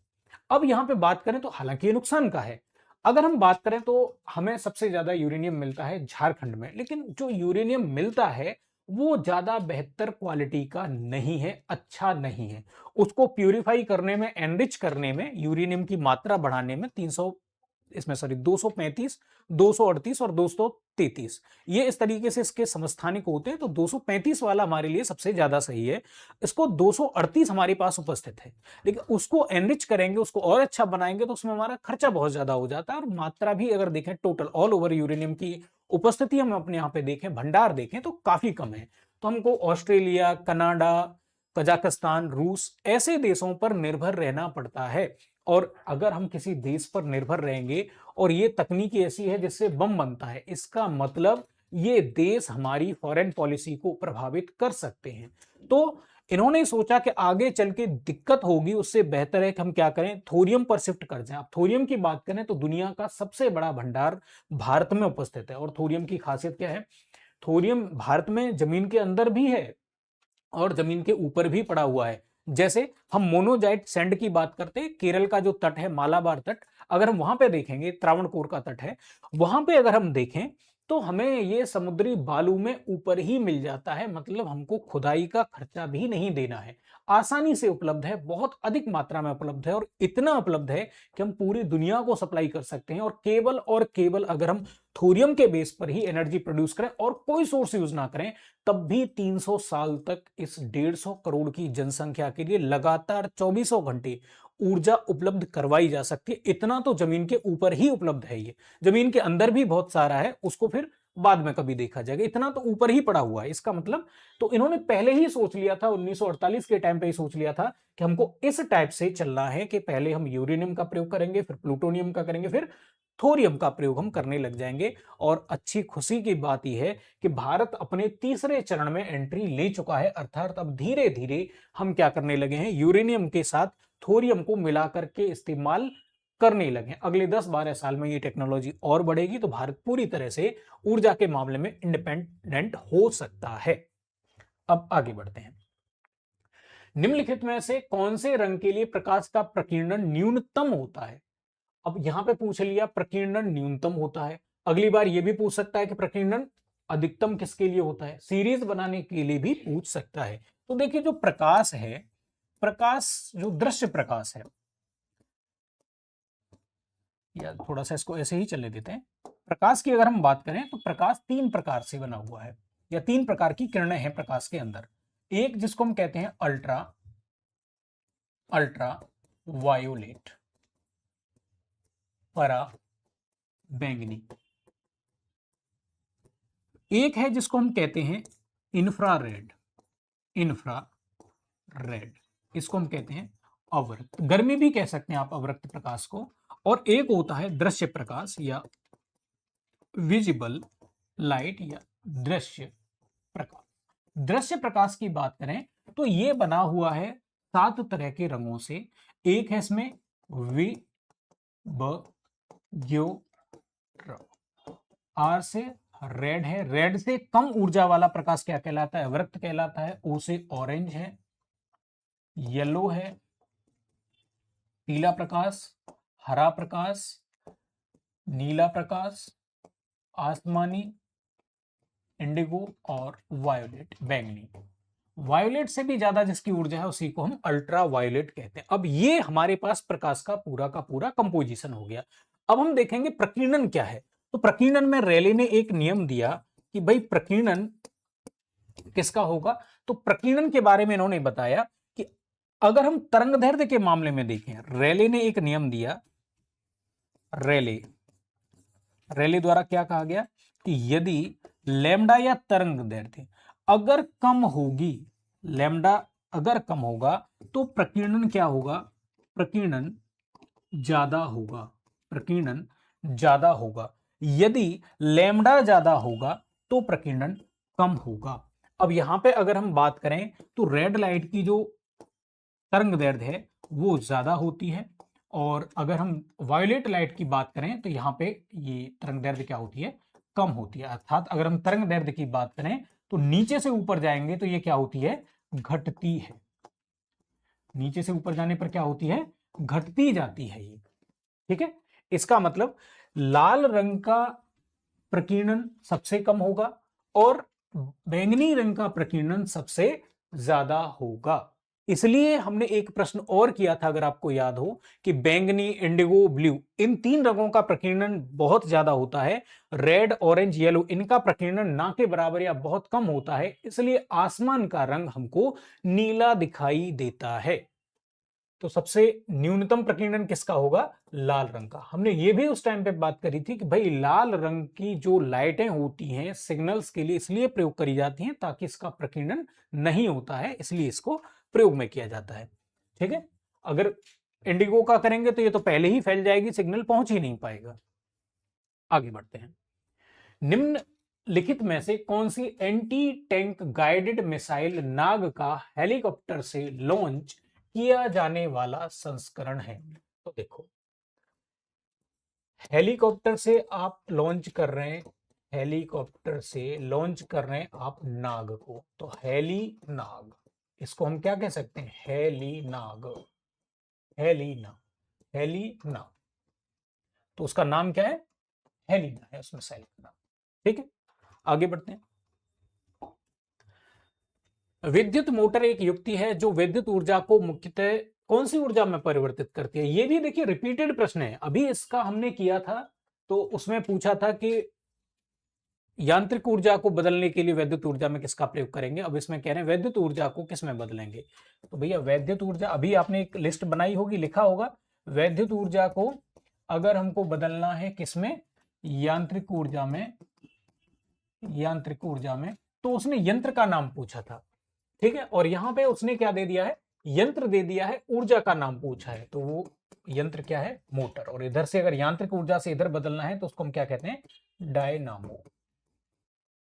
अब यहाँ पे बात करें तो हालांकि ये नुकसान का है। अगर हम बात करें तो हमें सबसे ज्यादा यूरेनियम मिलता है झारखंड में, लेकिन जो यूरेनियम मिलता है वो ज्यादा बेहतर क्वालिटी का नहीं है, अच्छा नहीं है। उसको प्यूरिफाई करने में, एनरिच करने में, यूरेनियम की मात्रा बढ़ाने में 235, 238 और 233, ये इस तरीके से इसके समस्थानिक होते हैं। तो 235 वाला हमारे लिए सबसे ज्यादा सही है। इसको 238 हमारे पास उपस्थित है, लेकिन उसको एनरिच करेंगे, उसको और अच्छा बनाएंगे, तो उसमें हमारा खर्चा बहुत ज्यादा हो जाता है। और मात्रा भी अगर देखें, टोटल ऑल ओवर यूरेनियम की उपस्थिति हम अपने यहाँ पे देखें, भंडार देखें, तो काफी कम है। तो हमको ऑस्ट्रेलिया, कनाडा, कजाकिस्तान, रूस ऐसे देशों पर निर्भर रहना पड़ता है। और अगर हम किसी देश पर निर्भर रहेंगे और ये तकनीक ऐसी है जिससे बम बनता है, इसका मतलब ये देश हमारी फॉरेन पॉलिसी को प्रभावित कर सकते हैं। तो इन्होंने सोचा कि आगे चल के दिक्कत होगी, उससे बेहतर है कि हम क्या करें, थोरियम पर शिफ्ट कर जाएं। अब थोरियम की बात करें तो दुनिया का सबसे बड़ा भंडार भारत में उपस्थित है। और थोरियम की खासियत क्या है? थोरियम भारत में जमीन के अंदर भी है और जमीन के ऊपर भी पड़ा हुआ है। जैसे हम मोनोजाइट सैंड की बात करते हैं, केरल का जो तट है, मालाबार तट, अगर हम वहां पे देखेंगे, त्रावणकोर का तट है, वहां पे अगर हम देखें तो हमें ये समुद्री बालू में ऊपर ही मिल जाता है। मतलब हमको खुदाई का खर्चा भी नहीं देना है, आसानी से उपलब्ध है, बहुत अधिक मात्रा में उपलब्ध है, और इतना उपलब्ध है कि हम पूरी दुनिया को सप्लाई कर सकते हैं। और केवल अगर हम थोरियम के बेस पर ही एनर्जी प्रोड्यूस करें और कोई सोर्स यूज ना करें, तब भी 300 साल तक इस 150 करोड़ की जनसंख्या के लिए लगातार 24 घंटे ऊर्जा उपलब्ध करवाई जा सकती है। इतना तो जमीन के ऊपर ही उपलब्ध है, ये जमीन के अंदर भी बहुत सारा है, उसको फिर बाद में कभी देखा जाएगा। इतना तो ऊपर ही पड़ा हुआ है, इसका मतलब तो इन्होंने पहले ही सोच लिया था, 1948 के टाइम पे ही सोच लिया था कि हमको इस टाइप से चलना है कि पहले हम यूरेनियम का प्रयोग करेंगे, फिर प्लूटोनियम का करेंगे, फिर थोरियम का प्रयोग हम करने लग जाएंगे। और अच्छी खुशी की बात यह है कि भारत अपने तीसरे चरण में एंट्री ले चुका है, अर्थात अब धीरे धीरे हम क्या करने लगे हैं, यूरेनियम के साथ थोरियम को मिलाकर के इस्तेमाल करने लगे। अगले 10-12 साल में ये टेक्नोलॉजी और बढ़ेगी, तो भारत पूरी तरह से ऊर्जा के मामले में इंडिपेंडेंट हो सकता है। अब आगे बढ़ते हैं। निम्नलिखित में से कौन से रंग के लिए प्रकाश का प्रकीर्णन न्यूनतम होता है? अब यहां पे पूछ लिया प्रकीर्णन न्यूनतम होता है, अगली बार यह भी पूछ सकता है कि प्रकीर्णन अधिकतम किसके लिए होता है, सीरीज बनाने के लिए भी पूछ सकता है। तो देखिए जो प्रकाश है, प्रकाश जो दृश्य प्रकाश है, या थोड़ा सा इसको ऐसे ही चलने देते हैं। प्रकाश की अगर हम बात करें तो प्रकाश तीन प्रकार से बना हुआ है, या तीन प्रकार की किरणें हैं प्रकाश के अंदर। एक जिसको हम कहते हैं अल्ट्रा वायोलेट, परा बैंगनी। एक है जिसको हम कहते हैं इंफ्रारेड, इसको हम कहते हैं अवरक्त, गर्मी भी कह सकते हैं आप अवरक्त प्रकाश को। और एक होता है दृश्य प्रकाश या विजिबल लाइट या दृश्य प्रकाश। दृश्य प्रकाश की बात करें तो यह बना हुआ है 7 तरह के रंगों से। एक है इसमें वि ब ग्यो र, आर से रेड है, रेड से कम ऊर्जा वाला प्रकाश क्या कहलाता है, अवरक्त कहलाता है। ओ से ऑरेंज है, येलो है, पीला प्रकाश, हरा प्रकाश, नीला प्रकाश, आसमानी, इंडिगो और वायोलेट बैंगनी। वायोलेट से भी ज्यादा जिसकी ऊर्जा है उसी को हम अल्ट्रा वायोलेट कहते हैं। अब ये हमारे पास प्रकाश का पूरा कंपोजिशन हो गया। अब हम देखेंगे प्रकीर्णन क्या है। तो प्रकीर्णन में रेले ने एक नियम दिया कि भाई प्रकीर्णन किसका होगा। तो प्रकीर्णन के बारे में इन्होंने बताया कि अगर हम तरंगदैर्ध्य के मामले में देखें, रेले ने एक नियम दिया, रेले द्वारा क्या कहा गया कि यदि लैम्डा या तरंगदैर्ध्य अगर कम होगी, लैम्डा अगर कम होगा तो प्रकीर्णन क्या होगा, प्रकीर्णन ज्यादा होगा, यदि लैम्डा ज्यादा होगा तो प्रकीर्णन कम होगा। अब यहां पे अगर हम बात करें तो रेड लाइट की जो तरंगदैर्ध्य है वो ज्यादा होती है, और अगर हम वायोलेट लाइट की बात करें तो यहां पे ये तरंगदैर्ध्य क्या होती है, कम होती है। अर्थात अगर हम तरंगदैर्ध्य की बात करें तो नीचे से ऊपर जाएंगे तो ये क्या होती है, घटती है। नीचे से ऊपर जाने पर क्या होती है, घटती जाती है ये। ठीक है, इसका मतलब लाल रंग का प्रकीर्णन सबसे कम होगा और बैंगनी रंग का प्रकीर्णन सबसे ज्यादा होगा। इसलिए हमने एक प्रश्न और किया था, अगर आपको याद हो, कि बैंगनी, इंडिगो, ब्लू, इन तीन रंगों का प्रकीर्णन बहुत ज्यादा होता है, रेड, ऑरेंज, येलो इनका प्रकीर्णन ना के बराबर या बहुत कम होता है। इसलिए आसमान का रंग हमको नीला दिखाई देता है। तो सबसे न्यूनतम प्रकीर्णन किसका होगा, लाल रंग का। हमने ये भी उस टाइम पे बात करी थी कि भाई लाल रंग की जो लाइटें होती हैं सिग्नल्स के लिए इसलिए प्रयोग करी जाती हैं ताकि इसका प्रकीर्णन नहीं होता है, इसलिए इसको प्रयोग में किया जाता है। ठीक है, अगर इंडिगो का करेंगे तो ये तो पहले ही फैल जाएगी, सिग्नल पहुंच ही नहीं पाएगा। आगे बढ़ते हैं। निम्नलिखित में से कौन सी एंटी टैंक गाइडेड मिसाइल नाग का हेलीकॉप्टर से लॉन्च किया जाने वाला संस्करण है? तो देखो, हेलीकॉप्टर से आप लॉन्च कर रहे हैं, हेलीकॉप्टर से लॉन्च कर रहे हैं आप नाग को, तो हेली नाग, इसको हम क्या कह सकते हैं, हेली नाग, हेलीना। तो उसका नाम क्या है, हेलीना है उस मिसाइल का नाम। ठीक है, आगे बढ़ते हैं। विद्युत मोटर एक युक्ति है जो विद्युत ऊर्जा को मुख्यतः कौन सी ऊर्जा में परिवर्तित करती है। ये भी देखिए रिपीटेड प्रश्न है, अभी इसका हमने किया था तो उसमें पूछा था कि यांत्रिक ऊर्जा को बदलने के लिए विद्युत ऊर्जा में किसका प्रयोग करेंगे। अब इसमें कह रहे हैं विद्युत ऊर्जा को किस में बदलेंगे। तो भैया विद्युत ऊर्जा, अभी आपने एक लिस्ट बनाई होगी, लिखा होगा, विद्युत ऊर्जा को अगर हमको बदलना है किसमें, यांत्रिक ऊर्जा में, तो उसने यंत्र का नाम पूछा था। ठीक है, और यहां पे उसने क्या दे दिया है, यंत्र दे दिया है, ऊर्जा का नाम पूछा है, तो वो यंत्र क्या है, मोटर। और इधर से अगर यांत्रिक ऊर्जा से इधर बदलना है तो उसको हम क्या कहते हैं, डायनामो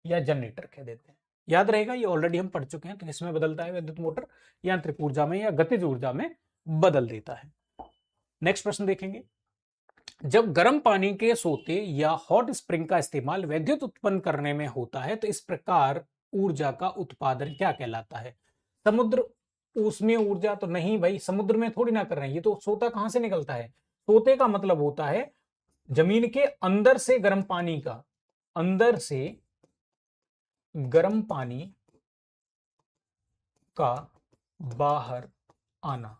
या जनरेटर कह देते हैं। याद रहेगा, ये ऑलरेडी हम पढ़ चुके हैं। तो इसमें बदलता है विद्युत मोटर, यांत्रिक ऊर्जा में या गतिज ऊर्जा में बदल देता है। नेक्स्ट प्रश्न देखेंगे। जब गर्म पानी के सोते या हॉट स्प्रिंग का इस्तेमाल विद्युत उत्पन्न करने में होता है तो इस प्रकार ऊर्जा का उत्पादन क्या कहलाता है? समुद्र ऊष्मीय ऊर्जा तो नहीं भाई, समुद्र में थोड़ी ना कर रहे हैं, ये तो सोता कहां से निकलता है? सोते का मतलब होता है जमीन के अंदर से गर्म पानी का, अंदर से गर्म पानी का बाहर आना।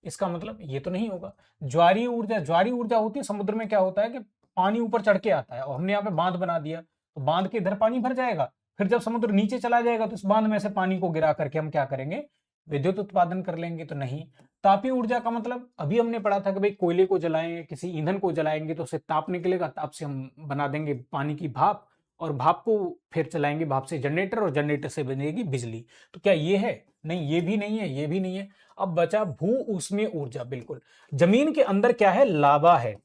इसका मतलब ये तो नहीं होगा। ज्वारीय ऊर्जा होती है समुद्र में, क्या होता है कि पानी ऊपर चढ़ के आता है और हमने यहाँ पे बांध बना दिया, तो बांध के इधर पानी भर जाएगा, फिर जब समुद्र नीचे चला जाएगा तो इस बांध में से पानी को गिरा करके हम क्या करेंगे? विद्युत उत्पादन कर लेंगे। तो नहीं। तापीय ऊर्जा का मतलब अभी हमने पढ़ा था कि भाई कोयले को जलाएं, किसी ईंधन को जलाएंगे तो उससे ताप निकलेगा, ताप से हम बना देंगे पानी की भाप, और भाप को फिर चलाएंगे, भाप से जनरेटर, और जनरेटर से बनेगी बिजली। तो क्या ये है? नहीं, ये भी नहीं है, ये भी नहीं है। अब बचा भू ऊष्मीय ऊर्जा। बिल्कुल, जमीन के अंदर क्या है? लावा है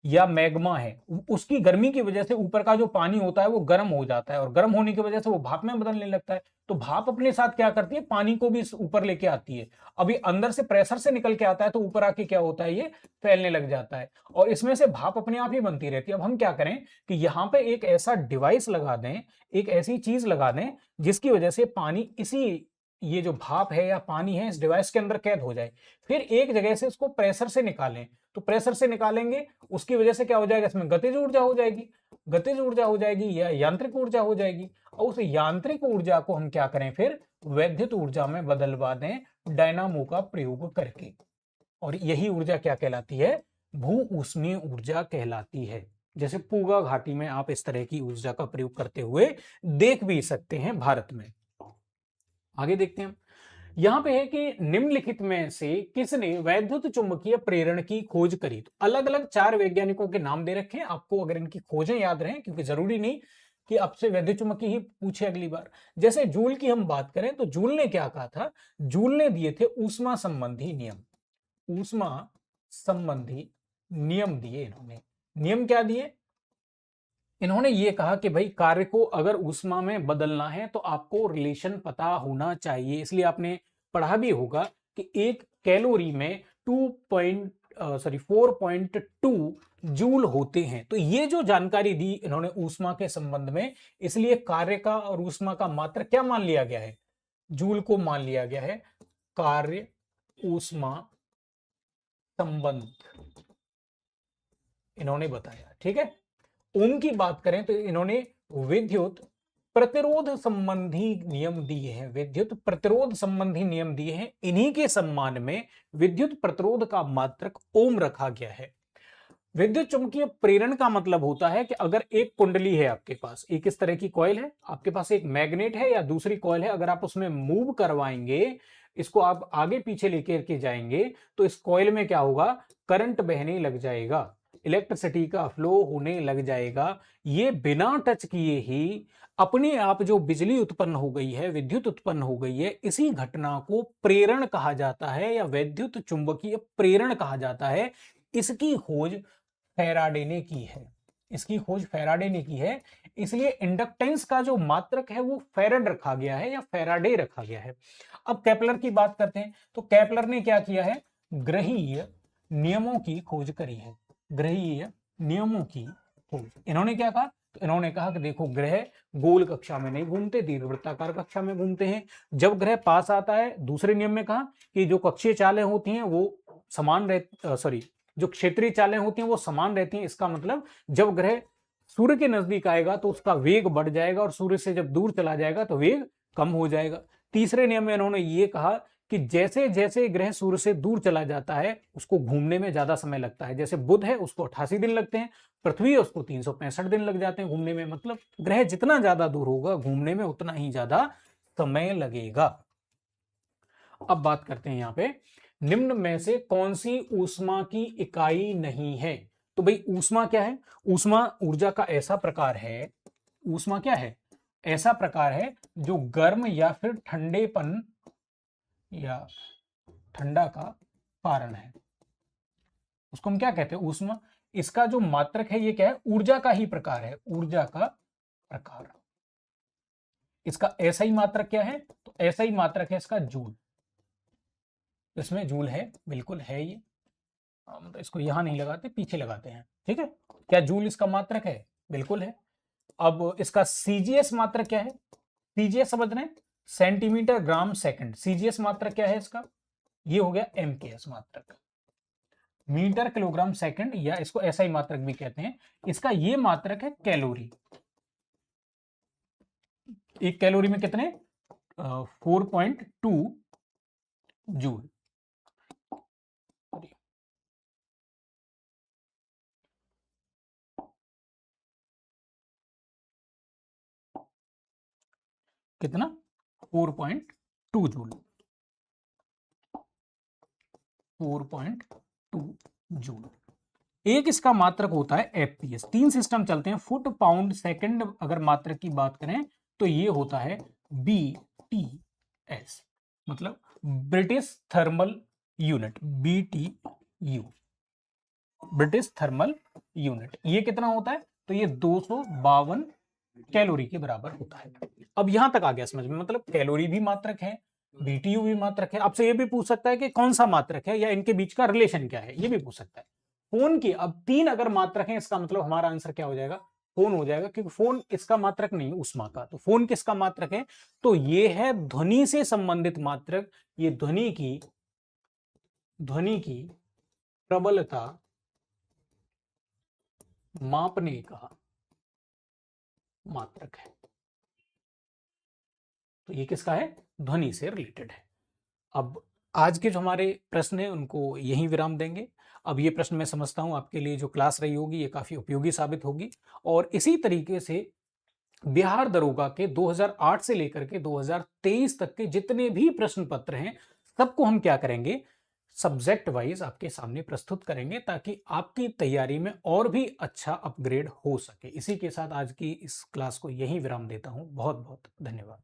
या मैग्मा है, उसकी गर्मी की वजह से ऊपर का जो पानी होता है वो गर्म हो जाता है, और गर्म होने की वजह से वो भाप में बदलने लगता है। तो भाप अपने साथ क्या करती है? पानी को भी ऊपर लेके आती है। अभी अंदर से प्रेशर से निकल के आता है तो ऊपर आके क्या होता है? ये फैलने लग जाता है, और इसमें से भाप अपने आप ही बनती रहती है। अब हम क्या करें कि यहां पे एक ऐसा डिवाइस लगा दें, एक ऐसी चीज लगा दें जिसकी वजह से पानी इसी, ये जो भाप है या पानी है, इस डिवाइस के अंदर कैद हो जाए। फिर एक जगह से इसको प्रेशर से निकालें, तो प्रेशर से निकालेंगे, उसकी वजह से क्या हो जाएगा? इसमें गतिज ऊर्जा हो जाएगी, गतिज ऊर्जा हो जाएगी या यांत्रिक ऊर्जा हो जाएगी, और उस यांत्रिक ऊर्जा को हम क्या करें? फिर वैद्युत ऊर्जा में बदलवा दें डायनामो का प्रयोग करके। और यही ऊर्जा क्या कहलाती है? भू ऊष्मीय ऊर्जा कहलाती है। जैसे पूगा घाटी में आप इस तरह की ऊर्जा का प्रयोग करते हुए देख भी सकते हैं भारत में। आगे देखते हैं हम। यहां पे है कि निम्नलिखित में से किसने वैद्युत चुंबकीय प्रेरण की खोज करी? तो अलग अलग 4 वैज्ञानिकों के नाम दे रखे हैं आपको, अगर इनकी खोजें याद रहें, क्योंकि जरूरी नहीं कि आपसे वैद्युत चुंबकी ही पूछे अगली बार। जैसे जूल की हम बात करें तो जूल ने क्या कहा था? जूल ने दिए थे ऊष्मा संबंधी नियम। ऊष्मा संबंधी नियम दिए इन्होंने। नियम क्या दिए? इन्होंने ये कहा कि भाई कार्य को अगर ऊष्मा में बदलना है तो आपको रिलेशन पता होना चाहिए। इसलिए आपने पढ़ा भी होगा कि एक कैलोरी में 4.2 जूल होते हैं। तो ये जो जानकारी दी इन्होंने ऊष्मा के संबंध में, इसलिए कार्य का और ऊष्मा का मात्रक क्या मान लिया गया है? जूल को मान लिया गया है। कार्य ऊष्मा संबंध इन्होंने बताया, ठीक है। ओम की बात करें तो इन्होंने विद्युत प्रतिरोध संबंधी नियम दिए हैं, विद्युत प्रतिरोध संबंधी नियम दिए हैं। इन्हीं के सम्मान में विद्युत प्रतिरोध का मात्रक ओम रखा गया है। विद्युत चुंबकीय प्रेरण का मतलब होता है कि अगर एक कुंडली है आपके पास, एक इस तरह की कॉइल है, आपके पास एक मैग्नेट है या दूसरी कॉइल है, अगर आप उसमें मूव करवाएंगे, इसको आप आगे पीछे लेकर के जाएंगे, तो इस कॉइल में क्या होगा? करंट बहने लग जाएगा, इलेक्ट्रिसिटी का फ्लो होने लग जाएगा। ये बिना टच किए ही अपने आप जो बिजली उत्पन्न हो गई है, विद्युत उत्पन्न हो गई है, इसी घटना को प्रेरण कहा जाता है या वैद्युत चुंबकीय प्रेरण कहा जाता है। इसकी खोज फैराडे ने की है, इसकी खोज फैराडे ने की है। इसलिए इंडक्टेंस का जो मात्रक है वो फैराड रखा गया है या फैराडे रखा गया है। अब केपलर की बात करते हैं, तो केपलर ने क्या किया है? ग्रहीय नियमों की खोज करी है, ग्रहीय नियमों की खोज। इन्होंने क्या कहा? तो इन्होंने कहा कि देखो, ग्रह गोल कक्षा में नहीं घूमते, दीर्घवृत्ताकार कक्षा में घूमते हैं। जब ग्रह पास आता है, दूसरे नियम में कहा कि जो कक्षीय चालें होती हैं वो समान जो क्षेत्रीय चालें होती हैं वो समान रहती हैं। इसका मतलब जब ग्रह सूर्य के नजदीक आएगा तो उसका वेग बढ़ जाएगा, और सूर्य से जब दूर चला जाएगा तो वेग कम हो जाएगा। तीसरे नियम में इन्होंने ये कहा कि जैसे जैसे ग्रह सूर्य से दूर चला जाता है उसको घूमने में ज्यादा समय लगता है। जैसे बुध है, उसको 88 दिन लगते हैं, पृथ्वी है, उसको 365 दिन लग जाते हैं घूमने में। मतलब ग्रह जितना ज्यादा दूर होगा, घूमने में उतना ही ज्यादा समय लगेगा। अब बात करते हैं यहां पे, निम्न में से कौन सी ऊष्मा की इकाई नहीं है? तो भाई ऊष्मा क्या है? ऊष्मा ऊर्जा का ऐसा प्रकार है, ऊष्मा क्या है? ऐसा प्रकार है जो गर्म या फिर ठंडेपन या ठंडा का कारण है। उसको हम क्या कहते हैं? ऊष्मा। इसका जो मात्रक है ये क्या है? ऊर्जा का ही प्रकार है, ऊर्जा का प्रकार। इसका ऐसा ही मात्रक क्या है? तो ऐसा ही मात्रक है इसका जूल। इसमें जूल है, बिल्कुल है ये। मतलब इसको यहां नहीं लगाते, पीछे लगाते हैं, ठीक है। क्या जूल इसका मात्रक है? बिल्कुल है। अब इसका सीजीएस मात्रक क्या है? सीजीएस समझ रहे हैं, सेंटीमीटर ग्राम सेकंड। सीजीएस मात्रक क्या है इसका, ये हो गया एमकेएस मात्रक, मीटर किलोग्राम सेकंड, या इसको एसआई मात्रक भी कहते हैं। इसका ये मात्रक है कैलोरी। एक कैलोरी में कितने 4.2 जूल। कितना 4.2 जूल, 4.2 जूल। एक इसका मात्रक होता है एफपीएस। तीन सिस्टम चलते हैं, फुट पाउंड सेकंड अगर मात्रक की बात करें तो ये होता है बीटीएस, मतलब British thermal unit, BTU, British thermal unit. ये कितना होता है, तो ये 252 कैलोरी के बराबर होता है। अब यहां तक आ गया समझ में, मतलब कैलोरी भी मात्रक है, बीटीयू भी मात्रक है। आपसे ये भी पूछ सकता है कि कौन सा मात्रक है या इनके बीच का रिलेशन क्या है, ये भी पूछ सकता है। फोन की अब तीन अगर मात्रक है, इसका मतलब हमारा आंसर क्या हो जाएगा, फोन हो जाएगा, क्योंकि फोन इसका मात्रक नहीं उष्मा का। तो फोन किसका मात्रक है, तो ये है ध्वनि से संबंधित मात्रक। ये ध्वनि की प्रबलता मापने का मात्रक है। तो ये किसका है, ध्वनि से रिलेटेड है। अब आज के जो हमारे प्रश्न हैं उनको यहीं विराम देंगे। अब ये प्रश्न मैं समझता हूं आपके लिए जो क्लास रही होगी ये काफी उपयोगी साबित होगी। और इसी तरीके से बिहार दरोगा के 2008 से लेकर के 2023 तक के जितने भी प्रश्न पत्र हैं सबको हम क्या करेंगे, सब्जेक्ट वाइज आपके सामने प्रस्तुत करेंगे, ताकि आपकी तैयारी में और भी अच्छा अपग्रेड हो सके। इसी के साथ आज की इस क्लास को यहीं विराम देता हूं। बहुत बहुत धन्यवाद।